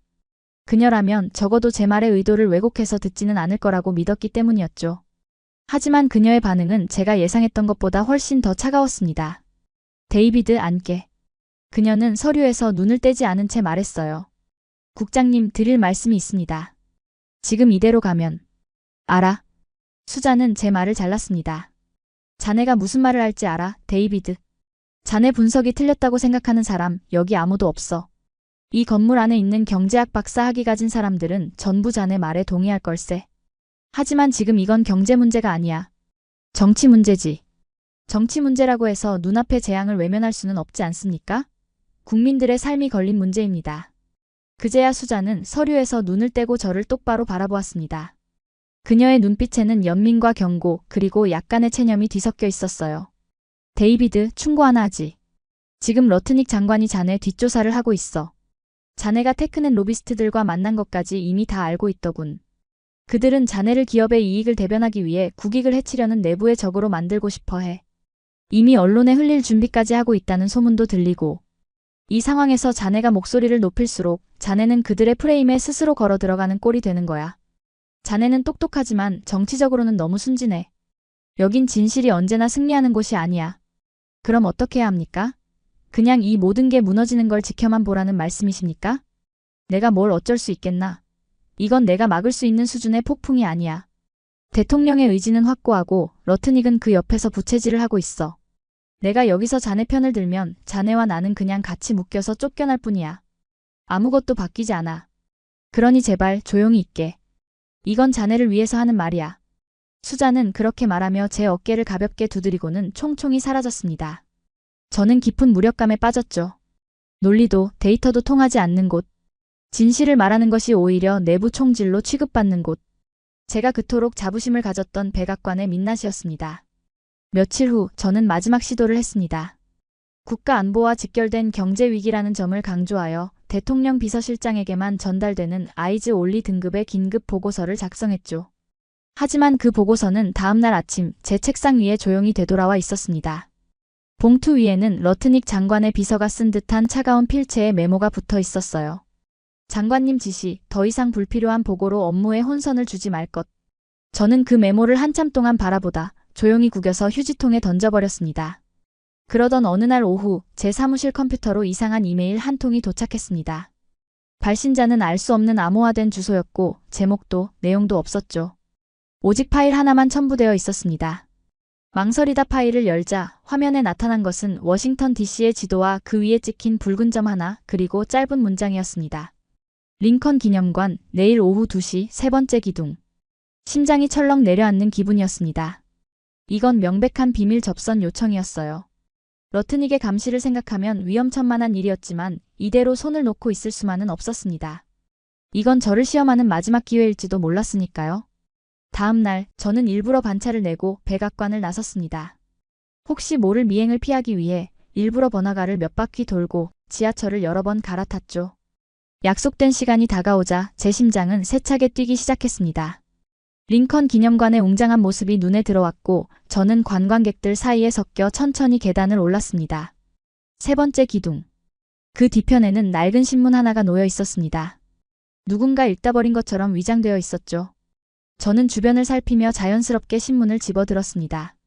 그녀라면 적어도 제 말의 의도를 왜곡해서 듣지는 않을 거라고 믿었기 때문이었죠. 하지만 그녀의 반응은 제가 예상했던 것보다 훨씬 더 차가웠습니다. 데이비드 안게. 그녀는 서류에서 눈을 떼지 않은 채 말했어요. 국장님, 드릴 말씀이 있습니다. 지금 이대로 가면. 알아. 수잔은 제 말을 잘랐습니다. 자네가 무슨 말을 할지 알아, 데이비드. 자네 분석이 틀렸다고 생각하는 사람 여기 아무도 없어. 이 건물 안에 있는 경제학 박사 학위 가진 사람들은 전부 자네 말에 동의할 걸세. 하지만 지금 이건 경제 문제가 아니야. 정치 문제지. 정치 문제라고 해서 눈앞의 재앙을 외면할 수는 없지 않습니까? 국민들의 삶이 걸린 문제입니다. 그제야 수잔은 서류에서 눈을 떼고 저를 똑바로 바라보았습니다. 그녀의 눈빛에는 연민과 경고 그리고 약간의 체념이 뒤섞여 있었어요. 데이비드, 충고 하나 하지. 지금 러트닉 장관이 자네 뒷조사를 하고 있어. 자네가 테크넷 로비스트들과 만난 것까지 이미 다 알고 있더군. 그들은 자네를 기업의 이익을 대변하기 위해 국익을 해치려는 내부의 적으로 만들고 싶어 해. 이미 언론에 흘릴 준비까지 하고 있다는 소문도 들리고. 이 상황에서 자네가 목소리를 높일수록 자네는 그들의 프레임에 스스로 걸어 들어가는 꼴이 되는 거야. 자네는 똑똑하지만 정치적으로는 너무 순진해. 여긴 진실이 언제나 승리하는 곳이 아니야. 그럼 어떻게 해야 합니까? 그냥 이 모든 게 무너지는 걸 지켜만 보라는 말씀이십니까? 내가 뭘 어쩔 수 있겠나? 이건 내가 막을 수 있는 수준의 폭풍이 아니야. 대통령의 의지는 확고하고 러트닉은 그 옆에서 부채질을 하고 있어. 내가 여기서 자네 편을 들면 자네와 나는 그냥 같이 묶여서 쫓겨날 뿐이야. 아무것도 바뀌지 않아. 그러니 제발 조용히 있게. 이건 자네를 위해서 하는 말이야. 수잔은 그렇게 말하며 제 어깨를 가볍게 두드리고는 총총히 사라졌습니다. 저는 깊은 무력감에 빠졌죠. 논리도 데이터도 통하지 않는 곳. 진실을 말하는 것이 오히려 내부 총질로 취급받는 곳. 제가 그토록 자부심을 가졌던 백악관의 민낯이었습니다. 며칠 후 저는 마지막 시도를 했습니다. 국가 안보와 직결된 경제 위기라는 점을 강조하여 대통령 비서실장에게만 전달되는 아이즈 올리 등급의 긴급 보고서를 작성했죠. 하지만 그 보고서는 다음날 아침 제 책상 위에 조용히 되돌아와 있었습니다. 봉투 위에는 러트닉 장관의 비서가 쓴 듯한 차가운 필체의 메모가 붙어 있었어요. 장관님 지시, 더 이상 불필요한 보고로 업무에 혼선을 주지 말 것. 저는 그 메모를 한참 동안 바라보다 조용히 구겨서 휴지통에 던져버렸습니다. 그러던 어느 날 오후 제 사무실 컴퓨터로 이상한 이메일 한 통이 도착했습니다. 발신자는 알 수 없는 암호화된 주소였고 제목도 내용도 없었죠. 오직 파일 하나만 첨부되어 있었습니다. 망설이다 파일을 열자 화면에 나타난 것은 워싱턴 DC의 지도와 그 위에 찍힌 붉은 점 하나 그리고 짧은 문장이었습니다. 링컨 기념관, 내일 오후 2시 세 번째 기둥. 심장이 철렁 내려앉는 기분이었습니다. 이건 명백한 비밀 접선 요청이었어요. 러트닉의 감시를 생각하면 위험천만한 일이었지만 이대로 손을 놓고 있을 수만은 없었습니다. 이건 저를 시험하는 마지막 기회일지도 몰랐으니까요. 다음 날 저는 일부러 반차를 내고 백악관을 나섰습니다. 혹시 모를 미행을 피하기 위해 일부러 번화가를 몇 바퀴 돌고 지하철을 여러 번 갈아탔죠. 약속된 시간이 다가오자 제 심장은 세차게 뛰기 시작했습니다. 링컨 기념관의 웅장한 모습이 눈에 들어왔고 저는 관광객들 사이에 섞여 천천히 계단을 올랐습니다. 세 번째 기둥. 그 뒤편에는 낡은 신문 하나가 놓여 있었습니다. 누군가 읽다 버린 것처럼 위장되어 있었죠. 저는 주변을 살피며 자연스럽게 신문을 집어들었습니다.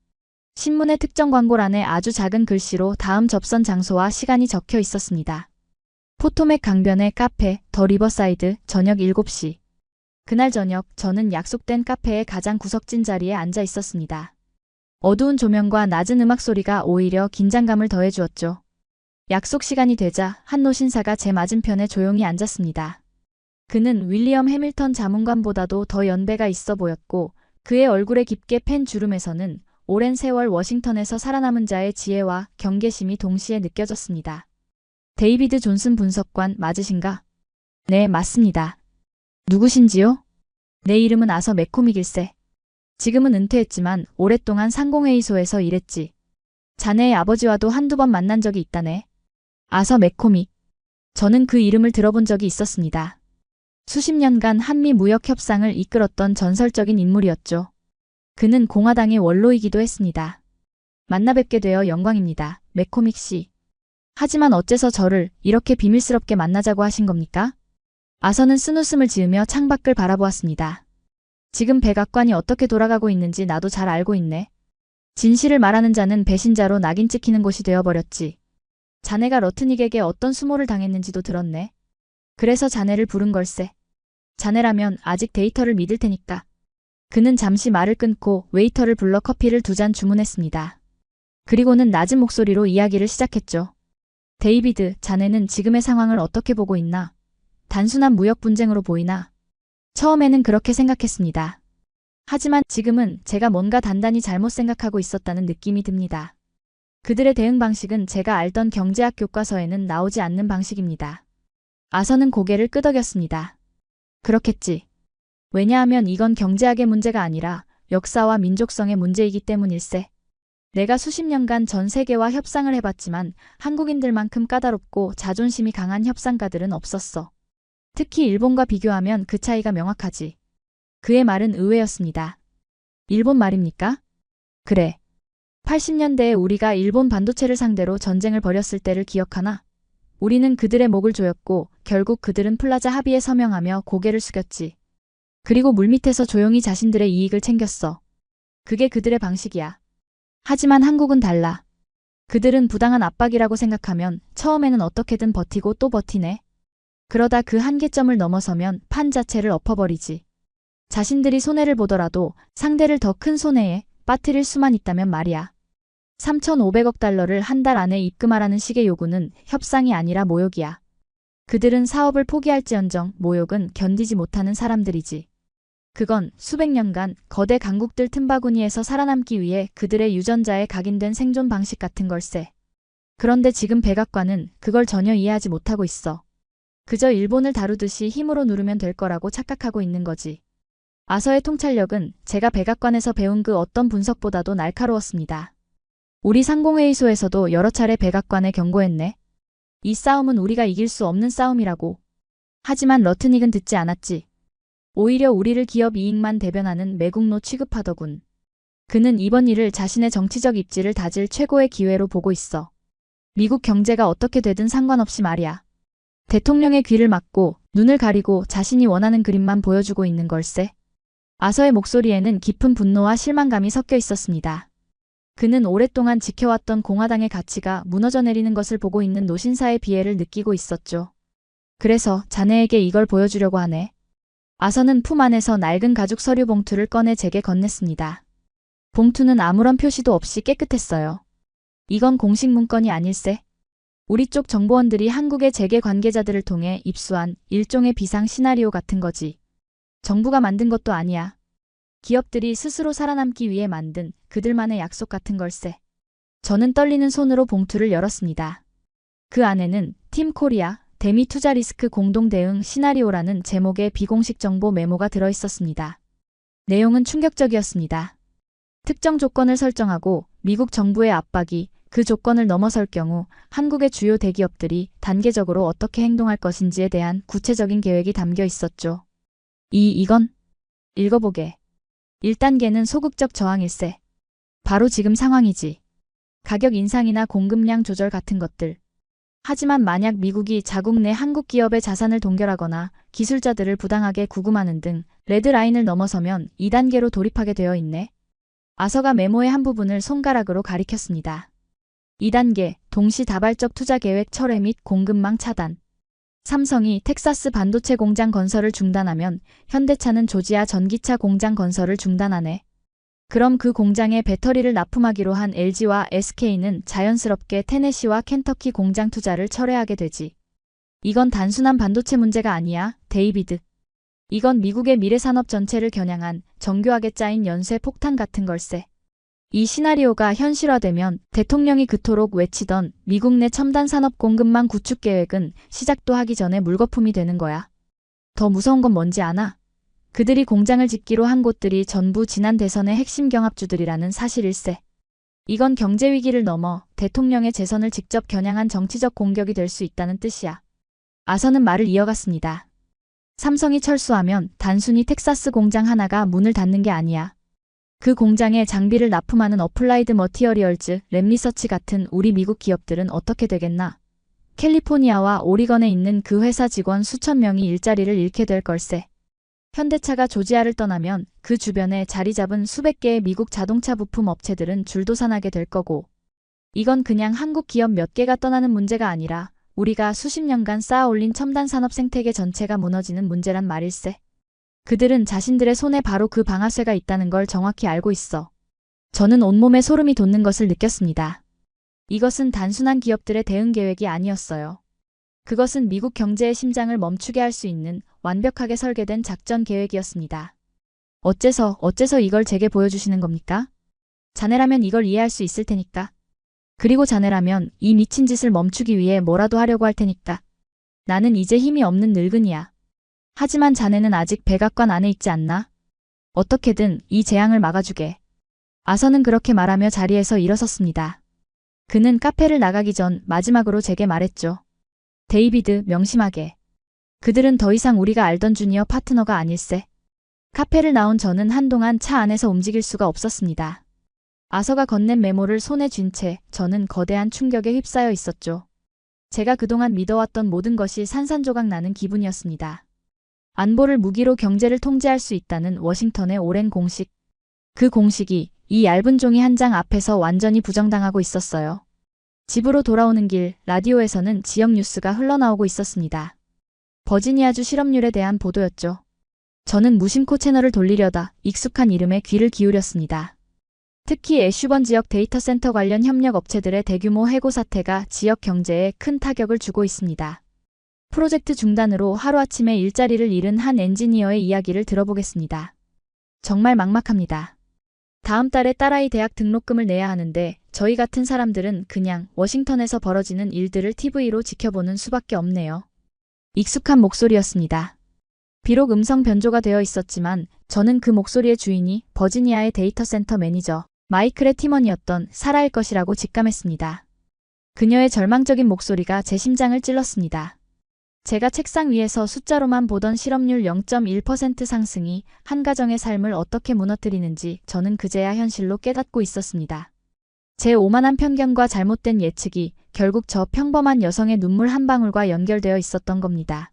신문의 특정 광고란에 아주 작은 글씨로 다음 접선 장소와 시간이 적혀 있었습니다. 포토맥 강변의 카페, 더 리버사이드, 저녁 7시. 그날 저녁 저는 약속된 카페의 가장 구석진 자리에 앉아 있었습니다. 어두운 조명과 낮은 음악 소리가 오히려 긴장감을 더해주었죠. 약속 시간이 되자 한 노신사가 제 맞은편에 조용히 앉았습니다. 그는 윌리엄 해밀턴 자문관보다도 더 연배가 있어 보였고 그의 얼굴에 깊게 팬 주름에서는 오랜 세월 워싱턴에서 살아남은 자의 지혜와 경계심이 동시에 느껴졌습니다. 데이비드 존슨 분석관 맞으신가? 네, 맞습니다. 누구신지요? 내 이름은 아서 맥코믹일세. 지금은 은퇴했지만 오랫동안 상공회의소에서 일했지. 자네의 아버지와도 한두 번 만난 적이 있다네. 아서 맥코믹. 저는 그 이름을 들어본 적이 있었습니다. 수십 년간 한미 무역 협상을 이끌었던 전설적인 인물이었죠. 그는 공화당의 원로이기도 했습니다. 만나 뵙게 되어 영광입니다. 맥코믹 씨. 하지만 어째서 저를 이렇게 비밀스럽게 만나자고 하신 겁니까? 아서는 쓴웃음을 지으며 창밖을 바라보았습니다. 지금 백악관이 어떻게 돌아가고 있는지 나도 잘 알고 있네. 진실을 말하는 자는 배신자로 낙인 찍히는 곳이 되어버렸지. 자네가 러트닉에게 어떤 수모를 당했는지도 들었네. 그래서 자네를 부른 걸세. 자네라면 아직 데이터를 믿을 테니까. 그는 잠시 말을 끊고 웨이터를 불러 커피를 2잔 주문했습니다. 그리고는 낮은 목소리로 이야기를 시작했죠. 데이비드, 자네는 지금의 상황을 어떻게 보고 있나? 단순한 무역 분쟁으로 보이나? 처음에는 그렇게 생각했습니다. 하지만 지금은 제가 뭔가 단단히 잘못 생각하고 있었다는 느낌이 듭니다. 그들의 대응 방식은 제가 알던 경제학 교과서에는 나오지 않는 방식입니다. 아서는 고개를 끄덕였습니다. 그렇겠지. 왜냐하면 이건 경제학의 문제가 아니라 역사와 민족성의 문제이기 때문일세. 내가 수십 년간 전 세계와 협상을 해봤지만 한국인들만큼 까다롭고 자존심이 강한 협상가들은 없었어. 특히 일본과 비교하면 그 차이가 명확하지. 그의 말은 의외였습니다. 일본 말입니까? 그래. 80년대에 우리가 일본 반도체를 상대로 전쟁을 벌였을 때를 기억하나? 우리는 그들의 목을 조였고 결국 그들은 플라자 합의에 서명하며 고개를 숙였지. 그리고 물밑에서 조용히 자신들의 이익을 챙겼어. 그게 그들의 방식이야. 하지만 한국은 달라. 그들은 부당한 압박이라고 생각하면 처음에는 어떻게든 버티고 또 버티네. 그러다 그 한계점을 넘어서면 판 자체를 엎어버리지. 자신들이 손해를 보더라도 상대를 더 큰 손해에 빠뜨릴 수만 있다면 말이야. 3,500억 달러를 한 달 안에 입금하라는 식의 요구는 협상이 아니라 모욕이야. 그들은 사업을 포기할지언정 모욕은 견디지 못하는 사람들이지. 그건 수백 년간 거대 강국들 틈바구니에서 살아남기 위해 그들의 유전자에 각인된 생존 방식 같은 걸세. 그런데 지금 백악관은 그걸 전혀 이해하지 못하고 있어. 그저 일본을 다루듯이 힘으로 누르면 될 거라고 착각하고 있는 거지. 아서의 통찰력은 제가 백악관에서 배운 그 어떤 분석보다도 날카로웠습니다. 우리 상공회의소에서도 여러 차례 백악관에 경고했네. 이 싸움은 우리가 이길 수 없는 싸움이라고. 하지만 러트닉은 듣지 않았지. 오히려 우리를 기업 이익만 대변하는 매국노 취급하더군. 그는 이번 일을 자신의 정치적 입지를 다질 최고의 기회로 보고 있어. 미국 경제가 어떻게 되든 상관없이 말이야. 대통령의 귀를 막고 눈을 가리고 자신이 원하는 그림만 보여주고 있는 걸세. 아서의 목소리에는 깊은 분노와 실망감이 섞여 있었습니다. 그는 오랫동안 지켜왔던 공화당의 가치가 무너져 내리는 것을 보고 있는 노신사의 비애를 느끼고 있었죠. 그래서 자네에게 이걸 보여주려고 하네. 아서는 품 안에서 낡은 가죽 서류 봉투를 꺼내 제게 건넸습니다. 봉투는 아무런 표시도 없이 깨끗했어요. 이건 공식 문건이 아닐세. 우리 쪽 정보원들이 한국의 재계 관계자들을 통해 입수한 일종의 비상 시나리오 같은 거지. 정부가 만든 것도 아니야. 기업들이 스스로 살아남기 위해 만든 그들만의 약속 같은 걸세. 저는 떨리는 손으로 봉투를 열었습니다. 그 안에는 팀 코리아, 대미 투자 리스크 공동 대응 시나리오라는 제목의 비공식 정보 메모가 들어있었습니다. 내용은 충격적이었습니다. 특정 조건을 설정하고 미국 정부의 압박이 그 조건을 넘어설 경우 한국의 주요 대기업들이 단계적으로 어떻게 행동할 것인지에 대한 구체적인 계획이 담겨 있었죠. 이건 읽어보게. 1단계는 소극적 저항일세. 바로 지금 상황이지. 가격 인상이나 공급량 조절 같은 것들. 하지만 만약 미국이 자국 내 한국 기업의 자산을 동결하거나 기술자들을 부당하게 구금하는 등 레드라인을 넘어서면 2단계로 돌입하게 되어 있네. 아서가 메모의 한 부분을 손가락으로 가리켰습니다. 2단계, 동시다발적 투자 계획 철회 및 공급망 차단. 삼성이 텍사스 반도체 공장 건설을 중단하면 현대차는 조지아 전기차 공장 건설을 중단하네. 그럼 그 공장에 배터리를 납품하기로 한 LG와 SK는 자연스럽게 테네시와 켄터키 공장 투자를 철회하게 되지. 이건 단순한 반도체 문제가 아니야, 데이비드. 이건 미국의 미래 산업 전체를 겨냥한 정교하게 짜인 연쇄 폭탄 같은 걸세. 이 시나리오가 현실화되면 대통령이 그토록 외치던 미국 내 첨단 산업 공급망 구축 계획은 시작도 하기 전에 물거품이 되는 거야. 더 무서운 건 뭔지 아나? 그들이 공장을 짓기로 한 곳들이 전부 지난 대선의 핵심 경합주들이라는 사실일세. 이건 경제 위기를 넘어 대통령의 재선을 직접 겨냥한 정치적 공격이 될 수 있다는 뜻이야. 아선은 말을 이어갔습니다. 삼성이 철수하면 단순히 텍사스 공장 하나가 문을 닫는 게 아니야. 그 공장에 장비를 납품하는 어플라이드 머티어리얼즈, 랩리서치 같은 우리 미국 기업들은 어떻게 되겠나? 캘리포니아와 오리건에 있는 그 회사 직원 수천 명이 일자리를 잃게 될 걸세. 현대차가 조지아를 떠나면 그 주변에 자리 잡은 수백 개의 미국 자동차 부품 업체들은 줄도산하게 될 거고, 이건 그냥 한국 기업 몇 개가 떠나는 문제가 아니라 우리가 수십 년간 쌓아올린 첨단 산업 생태계 전체가 무너지는 문제란 말일세. 그들은 자신들의 손에 바로 그 방아쇠가 있다는 걸 정확히 알고 있어. 저는 온몸에 소름이 돋는 것을 느꼈습니다. 이것은 단순한 기업들의 대응 계획이 아니었어요. 그것은 미국 경제의 심장을 멈추게 할 수 있는 완벽하게 설계된 작전 계획이었습니다. 어째서 이걸 제게 보여주시는 겁니까? 자네라면 이걸 이해할 수 있을 테니까. 그리고 자네라면 이 미친 짓을 멈추기 위해 뭐라도 하려고 할 테니까. 나는 이제 힘이 없는 늙은이야. 하지만 자네는 아직 백악관 안에 있지 않나? 어떻게든 이 재앙을 막아주게. 아선은 그렇게 말하며 자리에서 일어섰습니다. 그는 카페를 나가기 전 마지막으로 제게 말했죠. 데이비드, 명심하게. 그들은 더 이상 우리가 알던 주니어 파트너가 아닐세. 카페를 나온 저는 한동안 차 안에서 움직일 수가 없었습니다. 아서가 건넨 메모를 손에 쥔 채 저는 거대한 충격에 휩싸여 있었죠. 제가 그동안 믿어왔던 모든 것이 산산조각 나는 기분이었습니다. 안보를 무기로 경제를 통제할 수 있다는 워싱턴의 오랜 공식. 그 공식이 이 얇은 종이 한 장 앞에서 완전히 부정당하고 있었어요. 집으로 돌아오는 길, 라디오에서는 지역 뉴스가 흘러나오고 있었습니다. 버지니아주 실업률에 대한 보도였죠. 저는 무심코 채널을 돌리려다 익숙한 이름에 귀를 기울였습니다. 특히 애슈번 지역 데이터 센터 관련 협력 업체들의 대규모 해고 사태가 지역 경제에 큰 타격을 주고 있습니다. 프로젝트 중단으로 하루아침에 일자리를 잃은 한 엔지니어의 이야기를 들어보겠습니다. 정말 막막합니다. 다음 달에 딸아이 대학 등록금을 내야 하는데 저희 같은 사람들은 그냥 워싱턴에서 벌어지는 일들을 TV로 지켜보는 수밖에 없네요. 익숙한 목소리였습니다. 비록 음성 변조가 되어 있었지만 저는 그 목소리의 주인이 버지니아의 데이터 센터 매니저 마이클의 팀원이었던 사라일 것이라고 직감했습니다. 그녀의 절망적인 목소리가 제 심장을 찔렀습니다. 제가 책상 위에서 숫자로만 보던 실업률 0.1% 상승이 한 가정의 삶을 어떻게 무너뜨리는지 저는 그제야 현실로 깨닫고 있었습니다. 제 오만한 편견과 잘못된 예측이 결국 저 평범한 여성의 눈물 한 방울과 연결되어 있었던 겁니다.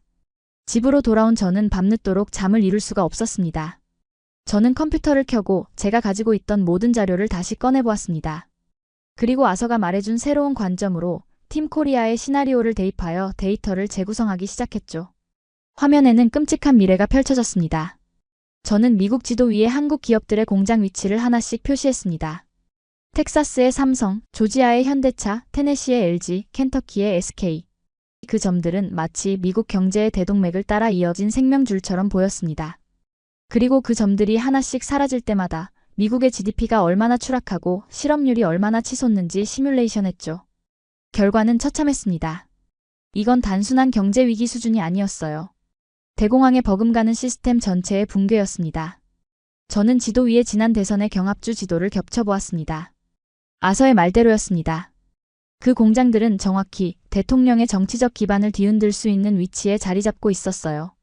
집으로 돌아온 저는 밤늦도록 잠을 이룰 수가 없었습니다. 저는 컴퓨터를 켜고 제가 가지고 있던 모든 자료를 다시 꺼내보았습니다. 그리고 아서가 말해준 새로운 관점으로 팀 코리아의 시나리오를 대입하여 데이터를 재구성하기 시작했죠. 화면에는 끔찍한 미래가 펼쳐졌습니다. 저는 미국 지도 위에 한국 기업들의 공장 위치를 하나씩 표시했습니다. 텍사스의 삼성, 조지아의 현대차, 테네시의 LG, 켄터키의 SK. 그 점들은 마치 미국 경제의 대동맥을 따라 이어진 생명줄처럼 보였습니다. 그리고 그 점들이 하나씩 사라질 때마다 미국의 GDP가 얼마나 추락하고 실업률이 얼마나 치솟는지 시뮬레이션했죠. 결과는 처참했습니다. 이건 단순한 경제 위기 수준이 아니었어요. 대공황에 버금가는 시스템 전체의 붕괴였습니다. 저는 지도 위에 지난 대선의 경합주 지도를 겹쳐보았습니다. 아서의 말대로였습니다. 그 공장들은 정확히 대통령의 정치적 기반을 뒤흔들 수 있는 위치에 자리 잡고 있었어요.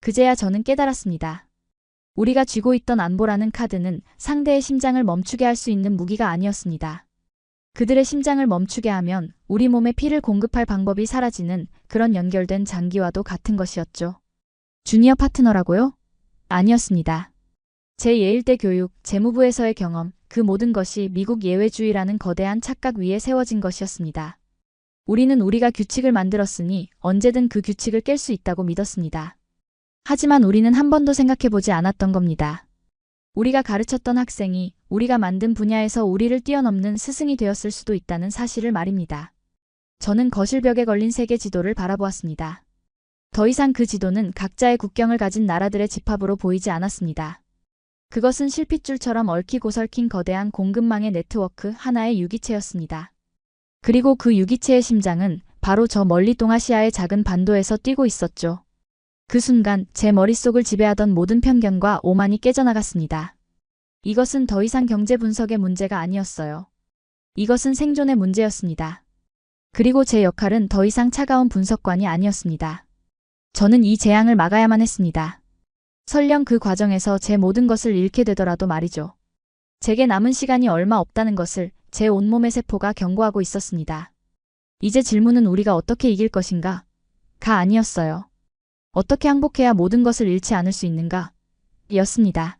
그제야 저는 깨달았습니다. 우리가 쥐고 있던 안보라는 카드는 상대의 심장을 멈추게 할 수 있는 무기가 아니었습니다. 그들의 심장을 멈추게 하면 우리 몸에 피를 공급할 방법이 사라지는 그런 연결된 장기와도 같은 것이었죠. 주니어 파트너라고요? 아니었습니다. 제 예일대 교육, 재무부에서의 경험, 그 모든 것이 미국 예외주의라는 거대한 착각 위에 세워진 것이었습니다. 우리는 우리가 규칙을 만들었으니 언제든 그 규칙을 깰 수 있다고 믿었습니다. 하지만 우리는 한 번도 생각해보지 않았던 겁니다. 우리가 가르쳤던 학생이 우리가 만든 분야에서 우리를 뛰어넘는 스승이 되었을 수도 있다는 사실을 말입니다. 저는 거실벽에 걸린 세계 지도를 바라보았습니다. 더 이상 그 지도는 각자의 국경을 가진 나라들의 집합으로 보이지 않았습니다. 그것은 실핏줄처럼 얽히고 설킨 거대한 공급망의 네트워크 하나의 유기체였습니다. 그리고 그 유기체의 심장은 바로 저 멀리 동아시아의 작은 반도에서 뛰고 있었죠. 그 순간 제 머릿속을 지배하던 모든 편견과 오만이 깨져나갔습니다. 이것은 더 이상 경제 분석의 문제가 아니었어요. 이것은 생존의 문제였습니다. 그리고 제 역할은 더 이상 차가운 분석관이 아니었습니다. 저는 이 재앙을 막아야만 했습니다. 설령 그 과정에서 제 모든 것을 잃게 되더라도 말이죠. 제게 남은 시간이 얼마 없다는 것을 제 온몸의 세포가 경고하고 있었습니다. 이제 질문은 우리가 어떻게 이길 것인가? 가 아니었어요. 어떻게 항복해야 모든 것을 잃지 않을 수 있는가? 였습니다.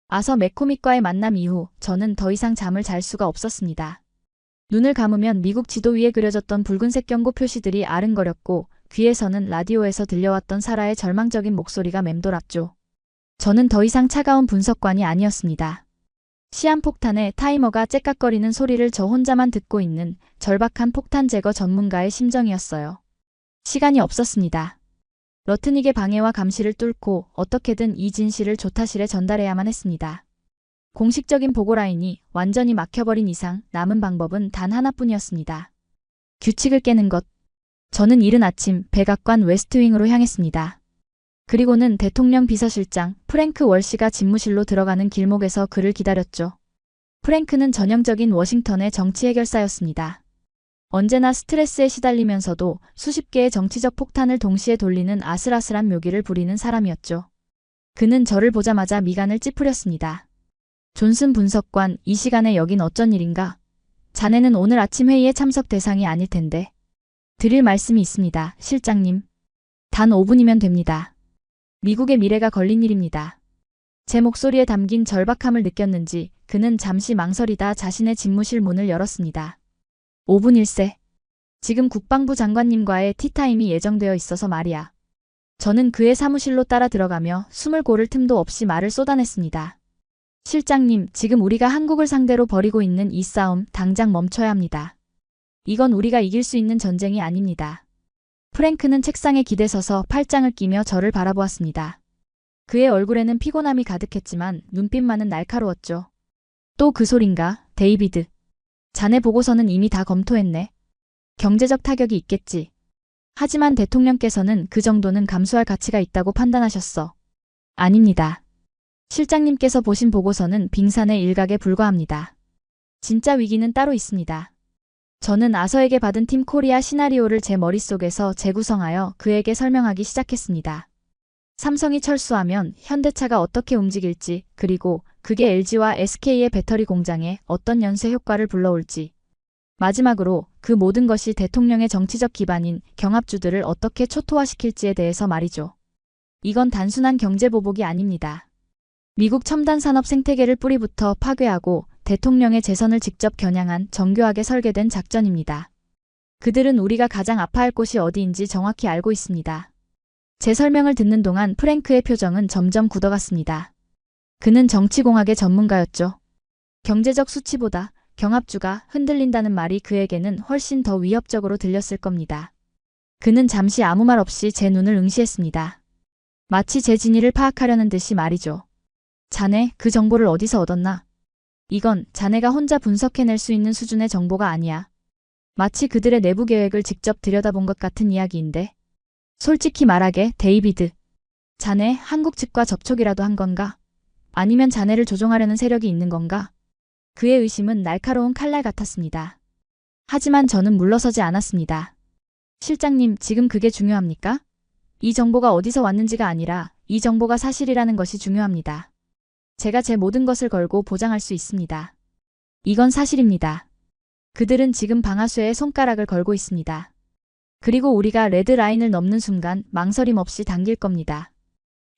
아서 맥코믹과의 만남 이후 저는 더 이상 잠을 잘 수가 없었습니다. 눈을 감으면 미국 지도 위에 그려졌던 붉은색 경고 표시들이 아른거렸고 귀에서는 라디오에서 들려왔던 사라의 절망적인 목소리가 맴돌았죠. 저는 더 이상 차가운 분석관이 아니었습니다. 시한폭탄의 타이머가 째깍거리는 소리를 저 혼자만 듣고 있는 절박한 폭탄 제거 전문가의 심정이었어요. 시간이 없었습니다. 러트닉의 방해와 감시를 뚫고 어떻게든 이 진실을 조타실에 전달해야만 했습니다. 공식적인 보고라인이 완전히 막혀버린 이상 남은 방법은 단 하나뿐이었습니다. 규칙을 깨는 것. 저는 이른 아침 백악관 웨스트윙으로 향했습니다. 그리고는 대통령 비서실장 프랭크 월시가 집무실로 들어가는 길목에서 그를 기다렸죠. 프랭크는 전형적인 워싱턴의 정치 해결사였습니다. 언제나 스트레스에 시달리면서도 수십 개의 정치적 폭탄을 동시에 돌리는 아슬아슬한 묘기를 부리는 사람이었죠. 그는 저를 보자마자 미간을 찌푸렸습니다. 존슨 분석관, 이 시간에 여긴 어쩐 일인가? 자네는 오늘 아침 회의에 참석 대상이 아닐 텐데. 드릴 말씀이 있습니다, 실장님. 단 5분이면 됩니다. 미국의 미래가 걸린 일입니다. 제 목소리에 담긴 절박함을 느꼈는지 그는 잠시 망설이다 자신의 집무실 문을 열었습니다. 5분일세. 지금 국방부 장관님과의 티타임이 예정되어 있어서 말이야. 저는 그의 사무실로 따라 들어가며 숨을 고를 틈도 없이 말을 쏟아냈습니다. 실장님, 지금 우리가 한국을 상대로 벌이고 있는 이 싸움 당장 멈춰야 합니다. 이건 우리가 이길 수 있는 전쟁이 아닙니다. 프랭크는 책상에 기대서서 팔짱을 끼며 저를 바라보았습니다. 그의 얼굴에는 피곤함이 가득했지만 눈빛만은 날카로웠죠. 또 그 소린가, 데이비드. 자네 보고서는 이미 다 검토했네. 경제적 타격이 있겠지. 하지만 대통령께서는 그 정도는 감수할 가치가 있다고 판단하셨어. 아닙니다. 실장님께서 보신 보고서는 빙산의 일각에 불과합니다. 진짜 위기는 따로 있습니다. 저는 아서에게 받은 팀 코리아 시나리오를 제 머릿속에서 재구성하여 그에게 설명하기 시작했습니다. 삼성이 철수하면 현대차가 어떻게 움직일지, 그리고 그게 LG와 SK의 배터리 공장에 어떤 연쇄 효과를 불러올지. 마지막으로 그 모든 것이 대통령의 정치적 기반인 경합주들을 어떻게 초토화시킬지에 대해서 말이죠. 이건 단순한 경제보복이 아닙니다. 미국 첨단 산업 생태계를 뿌리부터 파괴하고 대통령의 재선을 직접 겨냥한 정교하게 설계된 작전입니다. 그들은 우리가 가장 아파할 곳이 어디인지 정확히 알고 있습니다. 제 설명을 듣는 동안 프랭크의 표정은 점점 굳어갔습니다. 그는 정치공학의 전문가였죠. 경제적 수치보다 경합주가 흔들린다는 말이 그에게는 훨씬 더 위협적으로 들렸을 겁니다. 그는 잠시 아무 말 없이 제 눈을 응시했습니다. 마치 제 진위를 파악하려는 듯이 말이죠. 자네, 그 정보를 어디서 얻었나? 이건 자네가 혼자 분석해낼 수 있는 수준의 정보가 아니야. 마치 그들의 내부 계획을 직접 들여다본 것 같은 이야기인데. 솔직히 말하게, 데이비드. 자네 한국 측과 접촉이라도 한 건가? 아니면 자네를 조종하려는 세력이 있는 건가? 그의 의심은 날카로운 칼날 같았습니다. 하지만 저는 물러서지 않았습니다. 실장님, 지금 그게 중요합니까? 이 정보가 어디서 왔는지가 아니라 이 정보가 사실이라는 것이 중요합니다. 제가 제 모든 것을 걸고 보장할 수 있습니다. 이건 사실입니다. 그들은 지금 방아쇠에 손가락을 걸고 있습니다. 그리고 우리가 레드라인을 넘는 순간 망설임 없이 당길 겁니다.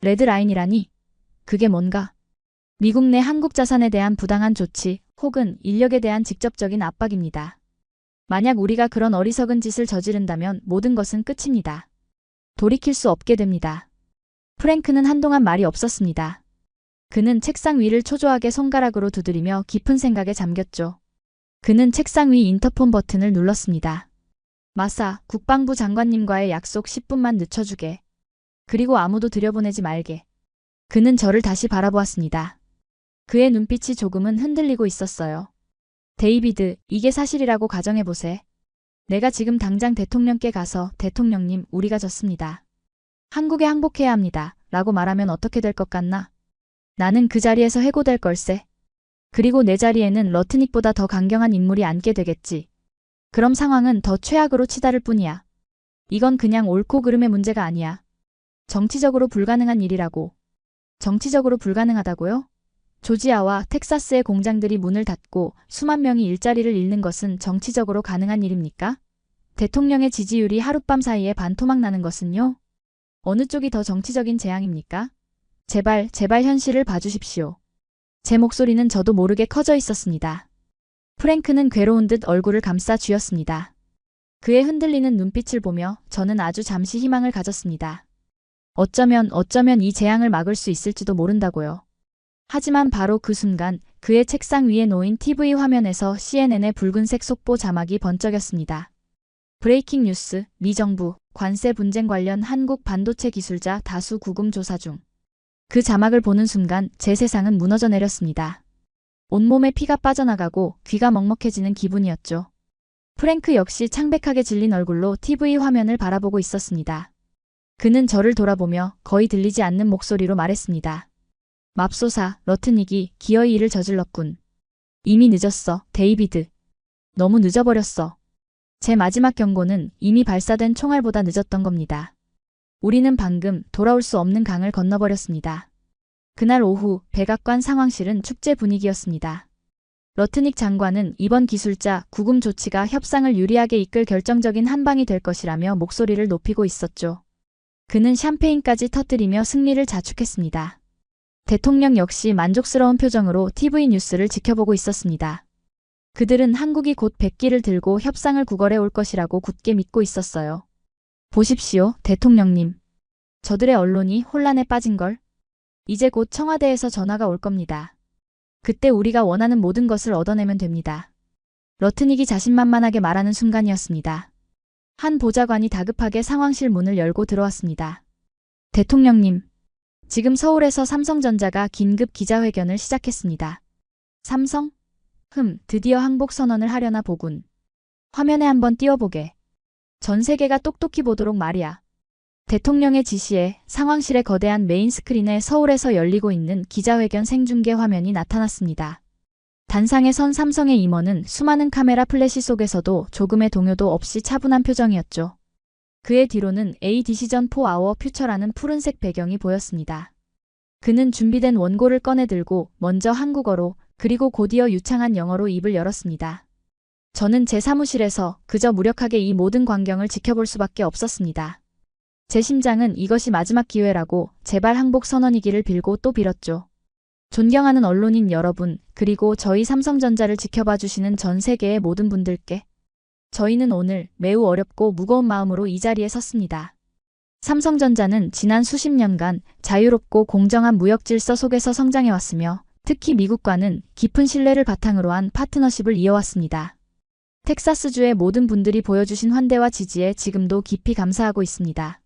레드라인이라니? 그게 뭔가? 미국 내 한국 자산에 대한 부당한 조치 혹은 인력에 대한 직접적인 압박입니다. 만약 우리가 그런 어리석은 짓을 저지른다면 모든 것은 끝입니다. 돌이킬 수 없게 됩니다. 프랭크는 한동안 말이 없었습니다. 그는 책상 위를 초조하게 손가락으로 두드리며 깊은 생각에 잠겼죠. 그는 책상 위 인터폰 버튼을 눌렀습니다. 마사, 국방부 장관님과의 약속 10분만 늦춰주게. 그리고 아무도 들여보내지 말게. 그는 저를 다시 바라보았습니다. 그의 눈빛이 조금은 흔들리고 있었어요. 데이비드, 이게 사실이라고 가정해보세. 내가 지금 당장 대통령께 가서 대통령님, 우리가 졌습니다. 한국에 항복해야 합니다. 라고 말하면 어떻게 될 것 같나? 나는 그 자리에서 해고될 걸세. 그리고 내 자리에는 러트닉보다 더 강경한 인물이 앉게 되겠지. 그럼 상황은 더 최악으로 치달을 뿐이야. 이건 그냥 옳고 그름의 문제가 아니야. 정치적으로 불가능한 일이라고. 정치적으로 불가능하다고요? 조지아와 텍사스의 공장들이 문을 닫고 수만 명이 일자리를 잃는 것은 정치적으로 가능한 일입니까? 대통령의 지지율이 하룻밤 사이에 반토막 나는 것은요? 어느 쪽이 더 정치적인 재앙입니까? 제발 현실을 봐주십시오. 제 목소리는 저도 모르게 커져 있었습니다. 프랭크는 괴로운 듯 얼굴을 감싸 쥐었습니다. 그의 흔들리는 눈빛을 보며 저는 아주 잠시 희망을 가졌습니다. 어쩌면 이 재앙을 막을 수 있을지도 모른다고요. 하지만 바로 그 순간 그의 책상 위에 놓인 TV 화면에서 CNN의 붉은색 속보 자막이 번쩍였습니다. 브레이킹 뉴스, 미 정부, 관세 분쟁 관련 한국 반도체 기술자 다수 구금 조사 중. 그 자막을 보는 순간 제 세상은 무너져 내렸습니다. 온몸에 피가 빠져나가고 귀가 먹먹해지는 기분이었죠. 프랭크 역시 창백하게 질린 얼굴로 TV 화면을 바라보고 있었습니다. 그는 저를 돌아보며 거의 들리지 않는 목소리로 말했습니다. 맙소사, 러트닉이 기어이 일을 저질렀군. 이미 늦었어, 데이비드. 너무 늦어버렸어. 제 마지막 경고는 이미 발사된 총알보다 늦었던 겁니다. 우리는 방금 돌아올 수 없는 강을 건너버렸습니다. 그날 오후 백악관 상황실은 축제 분위기였습니다. 러트닉 장관은 이번 기술자 구금 조치가 협상을 유리하게 이끌 결정적인 한 방이 될 것이라며 목소리를 높이고 있었죠. 그는 샴페인까지 터뜨리며 승리를 자축했습니다. 대통령 역시 만족스러운 표정으로 TV 뉴스를 지켜보고 있었습니다. 그들은 한국이 곧 백기를 들고 협상을 구걸해 올 것이라고 굳게 믿고 있었어요. 보십시오, 대통령님. 저들의 언론이 혼란에 빠진걸. 이제 곧 청와대에서 전화가 올 겁니다. 그때 우리가 원하는 모든 것을 얻어내면 됩니다. 러트닉이 자신만만하게 말하는 순간이었습니다. 한 보좌관이 다급하게 상황실 문을 열고 들어왔습니다. 대통령님, 지금 서울에서 삼성전자가 긴급 기자회견을 시작했습니다. 삼성? 드디어 항복 선언을 하려나 보군. 화면에 한번 띄워보게. 전 세계가 똑똑히 보도록 말이야. 대통령의 지시에 상황실의 거대한 메인 스크린에 서울에서 열리고 있는 기자회견 생중계 화면이 나타났습니다. 단상에 선 삼성의 임원은 수많은 카메라 플래시 속에서도 조금의 동요도 없이 차분한 표정이었죠. 그의 뒤로는 A 디시전 4아워 퓨처라는 푸른색 배경이 보였습니다. 그는 준비된 원고를 꺼내 들고 먼저 한국어로 그리고 곧이어 유창한 영어로 입을 열었습니다. 저는 제 사무실에서 그저 무력하게 이 모든 광경을 지켜볼 수밖에 없었습니다. 제 심장은 이것이 마지막 기회라고 제발 항복 선언이기를 빌고 또 빌었죠. 존경하는 언론인 여러분, 그리고 저희 삼성전자를 지켜봐 주시는 전 세계의 모든 분들께 저희는 오늘 매우 어렵고 무거운 마음으로 이 자리에 섰습니다. 삼성전자는 지난 수십 년간 자유롭고 공정한 무역 질서 속에서 성장해왔으며 특히 미국과는 깊은 신뢰를 바탕으로 한 파트너십을 이어왔습니다. 텍사스주의 모든 분들이 보여주신 환대와 지지에 지금도 깊이 감사하고 있습니다.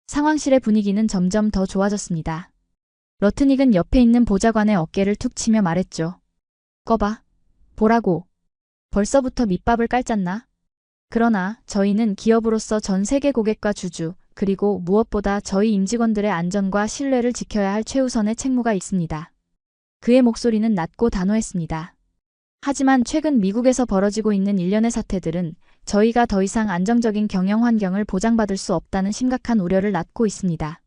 상황실의 분위기는 점점 더 좋아졌습니다. 러트닉은 옆에 있는 보좌관의 어깨를 툭 치며 말했죠. 꺼봐. 보라고. 벌써부터 밑밥을 깔잖나? 그러나 저희는 기업으로서 전 세계 고객과 주주, 그리고 무엇보다 저희 임직원들의 안전과 신뢰를 지켜야 할 최우선의 책무가 있습니다. 그의 목소리는 낮고 단호했습니다. 하지만 최근 미국에서 벌어지고 있는 일련의 사태들은 저희가 더 이상 안정적인 경영 환경을 보장받을 수 없다는 심각한 우려를 낳고 있습니다.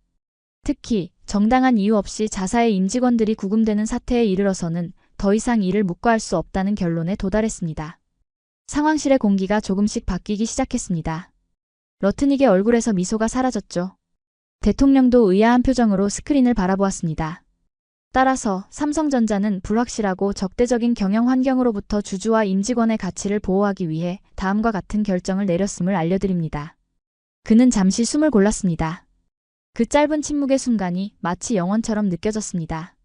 특히 정당한 이유 없이 자사의 임직원들이 구금되는 사태에 이르러서는 더 이상 이를 묵과할 수 없다는 결론에 도달했습니다. 상황실의 공기가 조금씩 바뀌기 시작했습니다. 러트닉의 얼굴에서 미소가 사라졌죠. 대통령도 의아한 표정으로 스크린을 바라보았습니다. 따라서 삼성전자는 불확실하고 적대적인 경영 환경으로부터 주주와 임직원의 가치를 보호하기 위해 다음과 같은 결정을 내렸음을 알려드립니다. 그는 잠시 숨을 골랐습니다. 그 짧은 침묵의 순간이 마치 영원처럼 느껴졌습니다.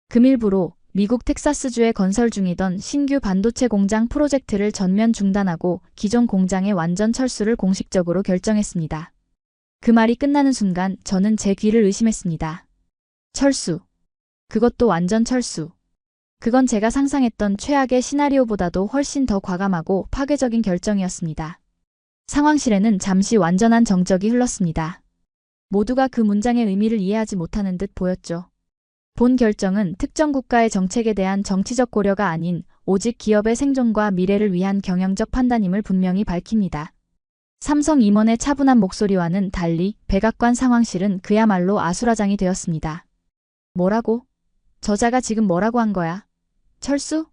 금일부로 미국 텍사스주에 건설 중이던 신규 반도체 공장 프로젝트를 전면 중단하고 기존 공장의 완전 철수를 공식적으로 결정했습니다. 그 말이 끝나는 순간 저는 제 귀를 의심했습니다. 철수. 그것도 완전 철수. 그건 제가 상상했던 최악의 시나리오보다도 훨씬 더 과감하고 파괴적인 결정이었습니다. 상황실에는 잠시 완전한 정적이 흘렀습니다. 모두가 그 문장의 의미를 이해하지 못하는 듯 보였죠. 본 결정은 특정 국가의 정책에 대한 정치적 고려가 아닌 오직 기업의 생존과 미래를 위한 경영적 판단임을 분명히 밝힙니다. 삼성 임원의 차분한 목소리와는 달리 백악관 상황실은 그야말로 아수라장이 되었습니다. 뭐라고? 저자가 지금 뭐라고 한 거야? 철수?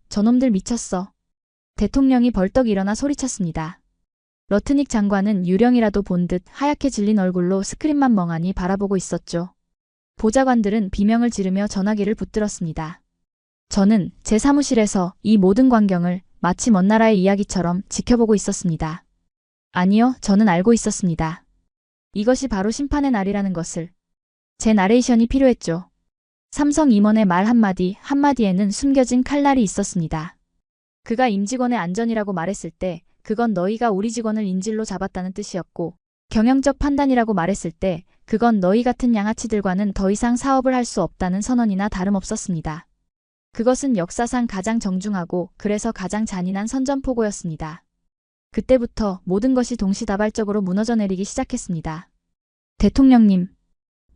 저놈들 미쳤어. 대통령이 벌떡 일어나 소리쳤습니다. 러트닉 장관은 유령이라도 본 듯 하얗게 질린 얼굴로 스크린만 멍하니 바라보고 있었죠. 보좌관들은 비명을 지르며 전화기를 붙들었습니다. 저는 제 사무실에서 이 모든 광경을 마치 먼 나라의 이야기처럼 지켜보고 있었습니다. 아니요, 저는 알고 있었습니다. 이것이 바로 심판의 날이라는 것을. 제 나레이션이 필요했죠. 삼성 임원의 말 한마디에는 숨겨진 칼날이 있었습니다. 그가 임직원의 안전이라고 말했을 때 그건 너희가 우리 직원을 인질로 잡았다는 뜻이었고, 경영적 판단이라고 말했을 때 그건 너희 같은 양아치들과는 더 이상 사업을 할 수 없다는 선언이나 다름없었습니다. 그것은 역사상 가장 정중하고 그래서 가장 잔인한 선전포고였습니다. 그때부터 모든 것이 동시다발적으로 무너져 내리기 시작했습니다. 대통령님,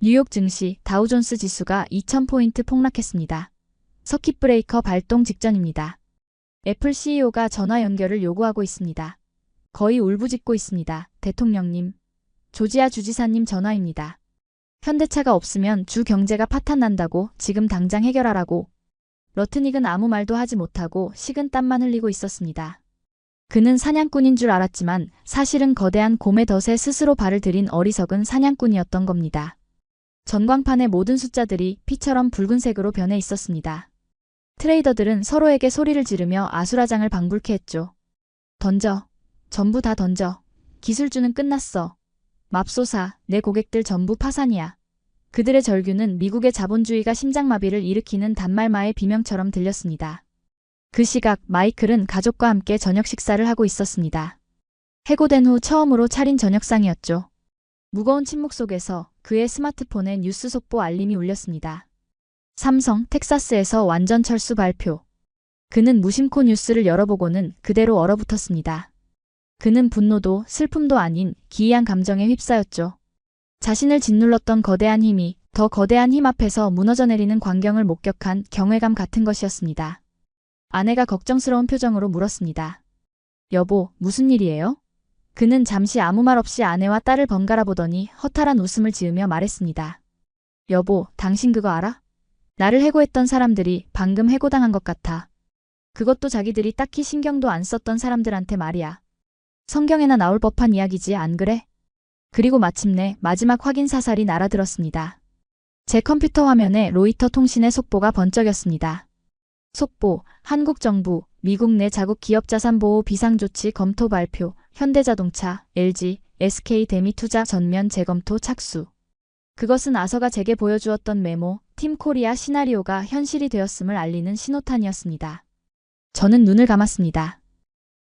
뉴욕 증시 다우존스 지수가 2000포인트 폭락했습니다. 서킷 브레이커 발동 직전입니다. 애플 CEO가 전화 연결을 요구하고 있습니다. 거의 울부짖고 있습니다. 대통령님. 조지아 주지사님 전화입니다. 현대차가 없으면 주 경제가 파탄난다고 지금 당장 해결하라고. 러트닉은 아무 말도 하지 못하고 식은땀만 흘리고 있었습니다. 그는 사냥꾼인 줄 알았지만 사실은 거대한 곰의 덫에 스스로 발을 들인 어리석은 사냥꾼이었던 겁니다. 전광판의 모든 숫자들이 피처럼 붉은색으로 변해 있었습니다. 트레이더들은 서로에게 소리를 지르며 아수라장을 방불케 했죠. 던져. 전부 다 던져. 기술주는 끝났어. 맙소사, 내 고객들 전부 파산이야. 그들의 절규는 미국의 자본주의가 심장마비를 일으키는 단말마의 비명처럼 들렸습니다. 그 시각 마이클은 가족과 함께 저녁 식사를 하고 있었습니다. 해고된 후 처음으로 차린 저녁상이었죠. 무거운 침묵 속에서 그의 스마트폰에 뉴스 속보 알림이 울렸습니다. 삼성, 텍사스에서 완전 철수 발표. 그는 무심코 뉴스를 열어보고는 그대로 얼어붙었습니다. 그는 분노도 슬픔도 아닌 기이한 감정에 휩싸였죠. 자신을 짓눌렀던 거대한 힘이 더 거대한 힘 앞에서 무너져 내리는 광경을 목격한 경외감 같은 것이었습니다. 아내가 걱정스러운 표정으로 물었습니다. 여보, 무슨 일이에요? 그는 잠시 아무 말 없이 아내와 딸을 번갈아 보더니 허탈한 웃음을 지으며 말했습니다. 여보, 당신 그거 알아? 나를 해고했던 사람들이 방금 해고당한 것 같아. 그것도 자기들이 딱히 신경도 안 썼던 사람들한테 말이야. 성경에나 나올 법한 이야기지, 안 그래? 그리고 마침내 마지막 확인 사살이 날아들었습니다. 제 컴퓨터 화면에 로이터 통신의 속보가 번쩍였습니다. 속보, 한국 정부, 미국 내 자국 기업 자산 보호 비상조치 검토 발표, 현대자동차, LG, SK 대미 투자 전면 재검토 착수. 그것은 아서가 제게 보여주었던 메모, 팀 코리아 시나리오가 현실이 되었음을 알리는 신호탄이었습니다. 저는 눈을 감았습니다.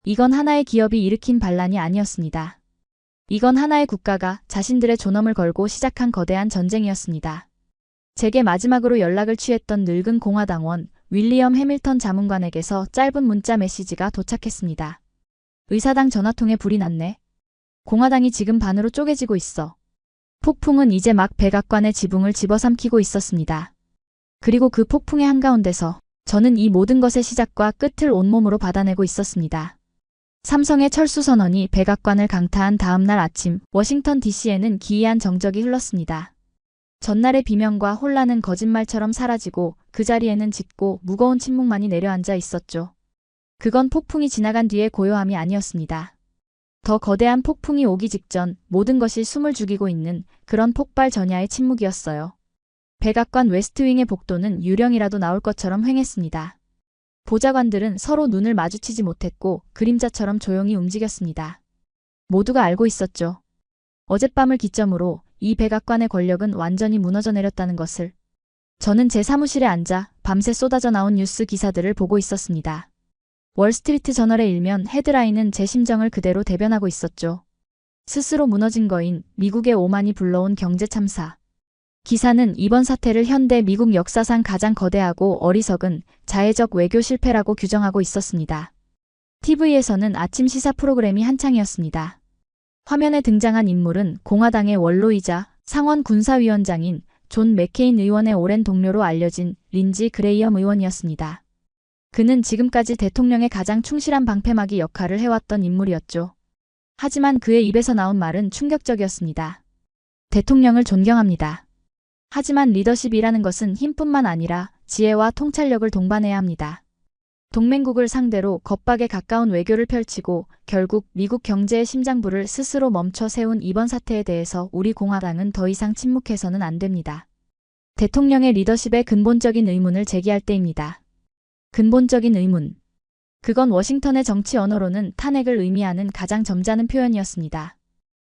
이건 하나의 기업이 일으킨 반란이 아니었습니다. 이건 하나의 국가가 자신들의 존엄을 걸고 시작한 거대한 전쟁이었습니다. 제게 마지막으로 연락을 취했던 늙은 공화당원 윌리엄 해밀턴 자문관에게서 짧은 문자 메시지가 도착했습니다. 의사당 전화통에 불이 났네. 공화당이 지금 반으로 쪼개지고 있어. 폭풍은 이제 막 백악관의 지붕을 집어삼키고 있었습니다. 그리고 그 폭풍의 한가운데서 저는 이 모든 것의 시작과 끝을 온몸으로 받아내고 있었습니다. 삼성의 철수 선언이 백악관을 강타한 다음 날 아침 워싱턴 DC에는 기이한 정적이 흘렀습니다. 전날의 비명과 혼란은 거짓말처럼 사라지고 그 자리에는 짙고 무거운 침묵만이 내려앉아 있었죠. 그건 폭풍이 지나간 뒤의 고요함이 아니었습니다. 더 거대한 폭풍이 오기 직전 모든 것이 숨을 죽이고 있는 그런 폭발 전야의 침묵이었어요. 백악관 웨스트윙의 복도는 유령이라도 나올 것처럼 횡했습니다. 보좌관들은 서로 눈을 마주치지 못했고 그림자처럼 조용히 움직였습니다. 모두가 알고 있었죠. 어젯밤을 기점으로 이 백악관의 권력은 완전히 무너져 내렸다는 것을. 저는 제 사무실에 앉아 밤새 쏟아져 나온 뉴스 기사들을 보고 있었습니다. 월스트리트 저널의 일면 헤드라인은 제 심정을 그대로 대변하고 있었죠. 스스로 무너진 거인 미국의 오만이 불러온 경제 참사. 기사는 이번 사태를 현대 미국 역사상 가장 거대하고 어리석은 자해적 외교 실패라고 규정하고 있었습니다. TV에서는 아침 시사 프로그램이 한창이었습니다. 화면에 등장한 인물은 공화당의 원로이자 상원 군사위원장인 존 맥케인 의원의 오랜 동료로 알려진 린지 그레이엄 의원이었습니다. 그는 지금까지 대통령의 가장 충실한 방패막이 역할을 해왔던 인물이었죠. 하지만 그의 입에서 나온 말은 충격적이었습니다. 대통령을 존경합니다. 하지만 리더십이라는 것은 힘뿐만 아니라 지혜와 통찰력을 동반해야 합니다. 동맹국을 상대로 겁박에 가까운 외교를 펼치고 결국 미국 경제의 심장부를 스스로 멈춰 세운 이번 사태에 대해서 우리 공화당은 더 이상 침묵해서는 안 됩니다. 대통령의 리더십에 근본적인 의문을 제기할 때입니다. 근본적인 의문. 그건 워싱턴의 정치 언어로는 탄핵을 의미하는 가장 점잖은 표현이었습니다.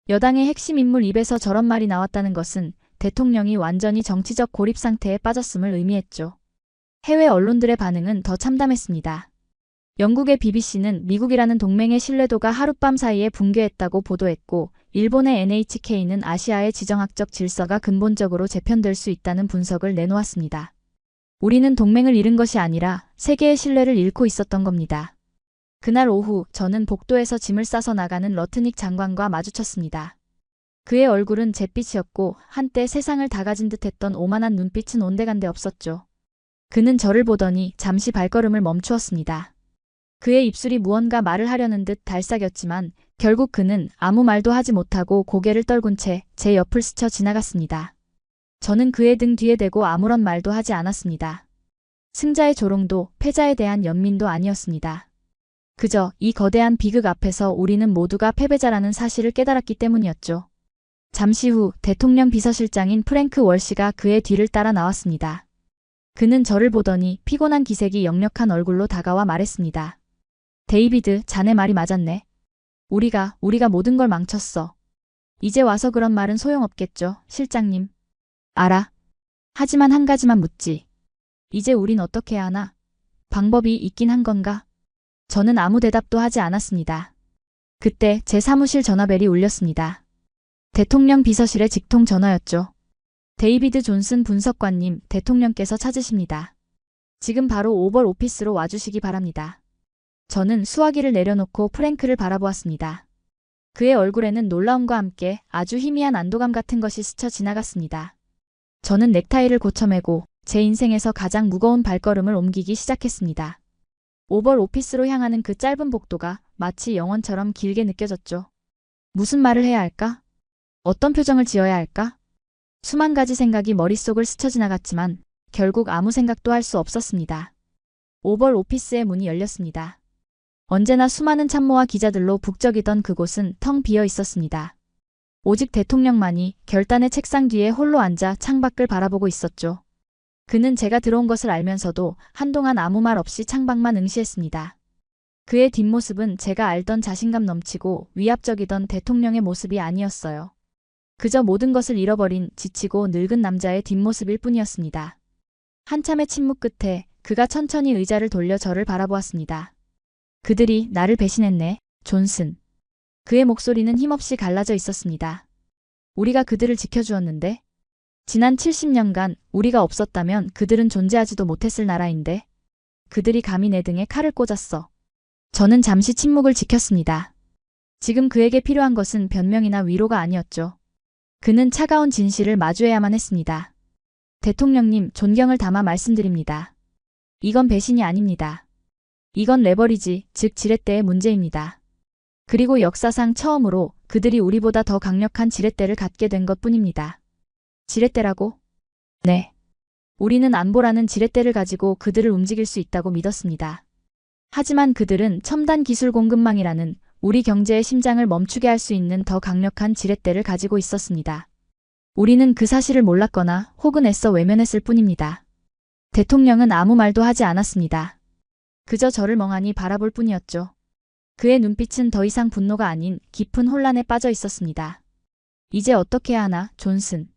여당의 핵심 인물 입에서 저런 말이 나왔다는 것은 대통령이 완전히 정치적 고립 상태에 빠졌음을 의미했죠. 해외 언론들의 반응은 더 참담했습니다. 영국의 BBC는 미국이라는 동맹의 신뢰도가 하룻밤 사이에 붕괴했다고 보도했고, 일본의 NHK는 아시아의 지정학적 질서가 근본적으로 재편될 수 있다는 분석을 내놓았습니다. 우리는 동맹을 잃은 것이 아니라 세계의 신뢰를 잃고 있었던 겁니다. 그날 오후 저는 복도에서 짐을 싸서 나가는 러트닉 장관과 마주쳤습니다. 그의 얼굴은 잿빛이었고 한때 세상을 다 가진 듯했던 오만한 눈빛은 온데간데 없었죠. 그는 저를 보더니 잠시 발걸음을 멈추었습니다. 그의 입술이 무언가 말을 하려는 듯 달싹였지만 결국 그는 아무 말도 하지 못하고 고개를 떨군 채 제 옆을 스쳐 지나갔습니다. 저는 그의 등 뒤에 대고 아무런 말도 하지 않았습니다. 승자의 조롱도 패자에 대한 연민도 아니었습니다. 그저 이 거대한 비극 앞에서 우리는 모두가 패배자라는 사실을 깨달았기 때문이었죠. 잠시 후 대통령 비서실장인 프랭크 월시가 그의 뒤를 따라 나왔습니다. 그는 저를 보더니 피곤한 기색이 역력한 얼굴로 다가와 말했습니다. 데이비드, 자네 말이 맞았네. 우리가 모든 걸 망쳤어. 이제 와서 그런 말은 소용없겠죠, 실장님. 알아. 하지만 한 가지만 묻지. 이제 우린 어떻게 해야 하나? 방법이 있긴 한 건가? 저는 아무 대답도 하지 않았습니다. 그때 제 사무실 전화벨이 울렸습니다. 대통령 비서실의 직통 전화였죠. 데이비드 존슨 분석관님, 대통령께서 찾으십니다. 지금 바로 오벌 오피스로 와주시기 바랍니다. 저는 수화기를 내려놓고 프랭크를 바라보았습니다. 그의 얼굴에는 놀라움과 함께 아주 희미한 안도감 같은 것이 스쳐 지나갔습니다. 저는 넥타이를 고쳐매고 제 인생에서 가장 무거운 발걸음을 옮기기 시작했습니다. 오벌 오피스로 향하는 그 짧은 복도가 마치 영원처럼 길게 느껴졌죠. 무슨 말을 해야 할까? 어떤 표정을 지어야 할까? 수만 가지 생각이 머릿속을 스쳐 지나갔지만 결국 아무 생각도 할 수 없었습니다. 오벌 오피스의 문이 열렸습니다. 언제나 수많은 참모와 기자들로 북적이던 그곳은 텅 비어 있었습니다. 오직 대통령만이 결단의 책상 뒤에 홀로 앉아 창밖을 바라보고 있었죠. 그는 제가 들어온 것을 알면서도 한동안 아무 말 없이 창밖만 응시했습니다. 그의 뒷모습은 제가 알던 자신감 넘치고 위압적이던 대통령의 모습이 아니었어요. 그저 모든 것을 잃어버린 지치고 늙은 남자의 뒷모습일 뿐이었습니다. 한참의 침묵 끝에 그가 천천히 의자를 돌려 저를 바라보았습니다. 그들이 나를 배신했네, 존슨. 그의 목소리는 힘없이 갈라져 있었습니다. 우리가 그들을 지켜주었는데? 지난 70년간 우리가 없었다면 그들은 존재하지도 못했을 나라인데? 그들이 감히 내 등에 칼을 꽂았어. 저는 잠시 침묵을 지켰습니다. 지금 그에게 필요한 것은 변명이나 위로가 아니었죠. 그는 차가운 진실을 마주해야만 했습니다. 대통령님, 존경을 담아 말씀드립니다. 이건 배신이 아닙니다. 이건 레버리지, 즉 지렛대의 문제입니다. 그리고 역사상 처음으로 그들이 우리보다 더 강력한 지렛대를 갖게 된 것뿐입니다. 지렛대라고? 네. 우리는 안보라는 지렛대를 가지고 그들을 움직일 수 있다고 믿었습니다. 하지만 그들은 첨단 기술 공급망이라는 우리 경제의 심장을 멈추게 할 수 있는 더 강력한 지렛대를 가지고 있었습니다. 우리는 그 사실을 몰랐거나 혹은 애써 외면했을 뿐입니다. 대통령은 아무 말도 하지 않았습니다. 그저 저를 멍하니 바라볼 뿐이었죠. 그의 눈빛은 더 이상 분노가 아닌 깊은 혼란에 빠져 있었습니다. 이제 어떻게 해야 하나, 존슨?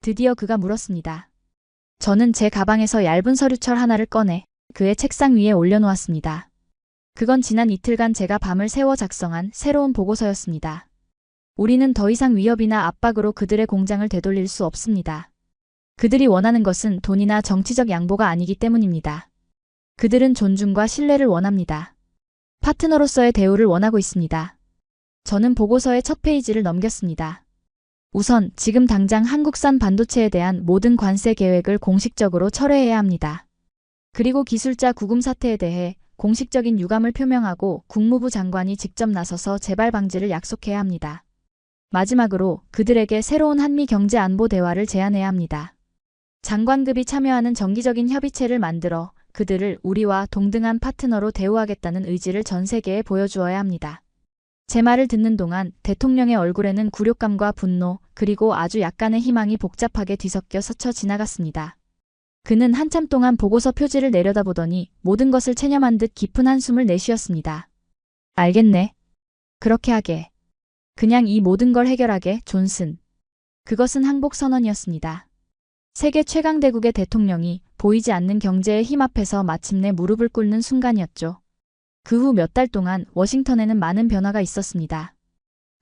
드디어 그가 물었습니다. 저는 제 가방에서 얇은 서류철 하나를 꺼내 그의 책상 위에 올려놓았습니다. 그건 지난 이틀간 제가 밤을 새워 작성한 새로운 보고서였습니다. 우리는 더 이상 위협이나 압박으로 그들의 공장을 되돌릴 수 없습니다. 그들이 원하는 것은 돈이나 정치적 양보가 아니기 때문입니다. 그들은 존중과 신뢰를 원합니다. 파트너로서의 대우를 원하고 있습니다. 저는 보고서의 첫 페이지를 넘겼습니다. 우선 지금 당장 한국산 반도체에 대한 모든 관세 계획을 공식적으로 철회해야 합니다. 그리고 기술자 구금 사태에 대해 공식적인 유감을 표명하고 국무부 장관이 직접 나서서 재발 방지를 약속해야 합니다. 마지막으로 그들에게 새로운 한미 경제 안보 대화를 제안해야 합니다. 장관급이 참여하는 정기적인 협의체를 만들어 그들을 우리와 동등한 파트너로 대우하겠다는 의지를 전 세계에 보여주어야 합니다. 제 말을 듣는 동안 대통령의 얼굴에는 굴욕감과 분노, 그리고 아주 약간의 희망이 복잡하게 뒤섞여 스쳐 지나갔습니다. 그는 한참 동안 보고서 표지를 내려다보더니 모든 것을 체념한 듯 깊은 한숨을 내쉬었습니다. 알겠네. 그렇게 하게. 그냥 이 모든 걸 해결하게, 존슨. 그것은 항복 선언이었습니다. 세계 최강대국의 대통령이 보이지 않는 경제의 힘 앞에서 마침내 무릎을 꿇는 순간이었죠. 그 후 몇 달 동안 워싱턴에는 많은 변화가 있었습니다.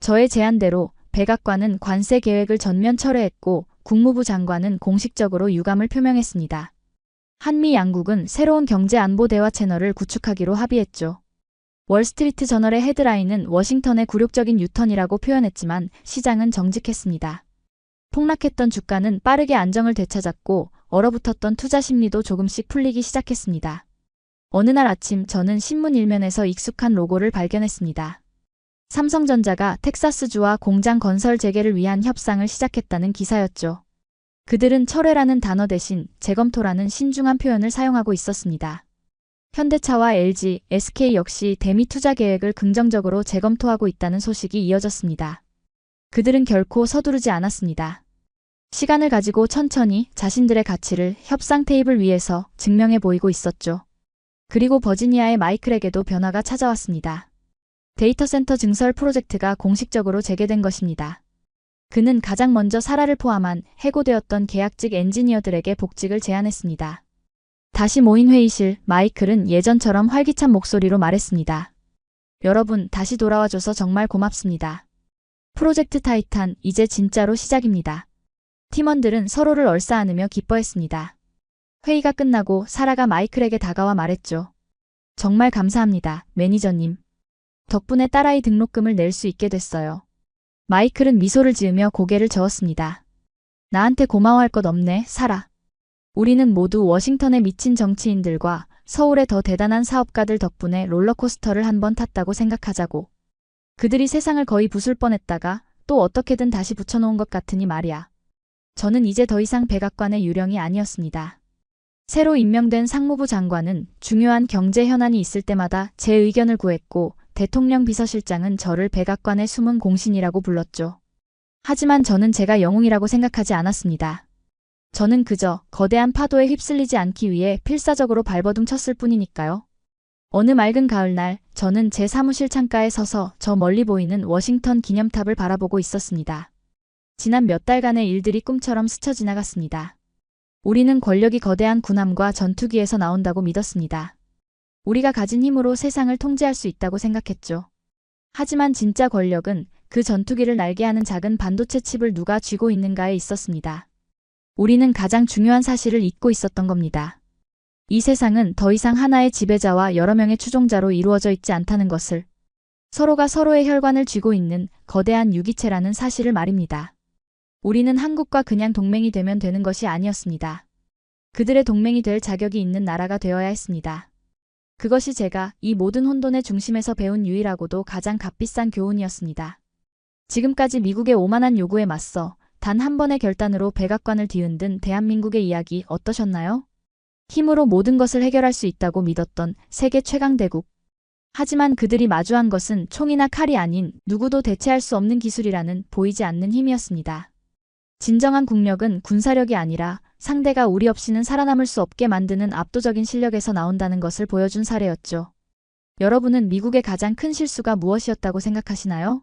저의 제안대로 백악관은 관세 계획을 전면 철회했고 국무부 장관은 공식적으로 유감을 표명했습니다. 한미 양국은 새로운 경제 안보 대화 채널을 구축하기로 합의했죠. 월스트리트 저널의 헤드라인은 워싱턴의 굴욕적인 유턴이라고 표현했지만 시장은 정직했습니다. 폭락했던 주가는 빠르게 안정을 되찾았고 얼어붙었던 투자 심리도 조금씩 풀리기 시작했습니다. 어느 날 아침 저는 신문 일면에서 익숙한 로고를 발견했습니다. 삼성전자가 텍사스주와 공장 건설 재개를 위한 협상을 시작했다는 기사였죠. 그들은 철회라는 단어 대신 재검토라는 신중한 표현을 사용하고 있었습니다. 현대차와 LG, SK 역시 대미 투자 계획을 긍정적으로 재검토하고 있다는 소식이 이어졌습니다. 그들은 결코 서두르지 않았습니다. 시간을 가지고 천천히 자신들의 가치를 협상 테이블 위에서 증명해 보이고 있었죠. 그리고 버지니아의 마이클에게도 변화가 찾아왔습니다. 데이터 센터 증설 프로젝트가 공식적으로 재개된 것입니다. 그는 가장 먼저 사라를 포함한 해고되었던 계약직 엔지니어들에게 복직을 제안했습니다. 다시 모인 회의실, 마이클은 예전처럼 활기찬 목소리로 말했습니다. 여러분, 다시 돌아와줘서 정말 고맙습니다. 프로젝트 타이탄, 이제 진짜로 시작입니다. 팀원들은 서로를 얼싸안으며 기뻐했습니다. 회의가 끝나고 사라가 마이클에게 다가와 말했죠. 정말 감사합니다, 매니저님. 덕분에 딸아이 등록금을 낼 수 있게 됐어요. 마이클은 미소를 지으며 고개를 저었습니다. 나한테 고마워할 것 없네, 사라. 우리는 모두 워싱턴의 미친 정치인들과 서울의 더 대단한 사업가들 덕분에 롤러코스터를 한번 탔다고 생각하자고. 그들이 세상을 거의 부술 뻔했다가 또 어떻게든 다시 붙여놓은 것 같으니 말이야. 저는 이제 더 이상 백악관의 유령이 아니었습니다. 새로 임명된 상무부 장관은 중요한 경제 현안이 있을 때마다 제 의견을 구했고 대통령 비서실장은 저를 백악관의 숨은 공신이라고 불렀죠. 하지만 저는 제가 영웅이라고 생각하지 않았습니다. 저는 그저 거대한 파도에 휩쓸리지 않기 위해 필사적으로 발버둥 쳤을 뿐이니까요. 어느 맑은 가을날 저는 제 사무실 창가에 서서 저 멀리 보이는 워싱턴 기념탑을 바라보고 있었습니다. 지난 몇 달간의 일들이 꿈처럼 스쳐 지나갔습니다. 우리는 권력이 거대한 군함과 전투기에서 나온다고 믿었습니다. 우리가 가진 힘으로 세상을 통제할 수 있다고 생각했죠. 하지만 진짜 권력은 그 전투기를 날게 하는 작은 반도체 칩을 누가 쥐고 있는가에 있었습니다. 우리는 가장 중요한 사실을 잊고 있었던 겁니다. 이 세상은 더 이상 하나의 지배자와 여러 명의 추종자로 이루어져 있지 않다는 것을, 서로가 서로의 혈관을 쥐고 있는 거대한 유기체라는 사실을 말입니다. 우리는 한국과 그냥 동맹이 되면 되는 것이 아니었습니다. 그들의 동맹이 될 자격이 있는 나라가 되어야 했습니다. 그것이 제가 이 모든 혼돈의 중심에서 배운 유일하고도 가장 값비싼 교훈이었습니다. 지금까지 미국의 오만한 요구에 맞서 단 한 번의 결단으로 백악관을 뒤흔든 대한민국의 이야기 어떠셨나요? 힘으로 모든 것을 해결할 수 있다고 믿었던 세계 최강대국. 하지만 그들이 마주한 것은 총이나 칼이 아닌 누구도 대체할 수 없는 기술이라는 보이지 않는 힘이었습니다. 진정한 국력은 군사력이 아니라 상대가 우리 없이는 살아남을 수 없게 만드는 압도적인 실력에서 나온다는 것을 보여준 사례였죠. 여러분은 미국의 가장 큰 실수가 무엇이었다고 생각하시나요?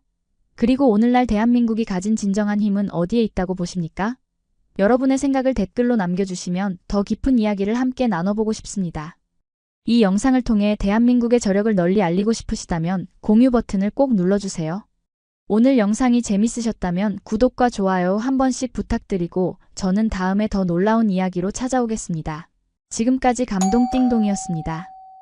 그리고 오늘날 대한민국이 가진 진정한 힘은 어디에 있다고 보십니까? 여러분의 생각을 댓글로 남겨주시면 더 깊은 이야기를 함께 나눠보고 싶습니다. 이 영상을 통해 대한민국의 저력을 널리 알리고 싶으시다면 공유 버튼을 꼭 눌러주세요. 오늘 영상이 재밌으셨다면 구독과 좋아요 한 번씩 부탁드리고 저는 다음에 더 놀라운 이야기로 찾아오겠습니다. 지금까지 감동띵동이었습니다.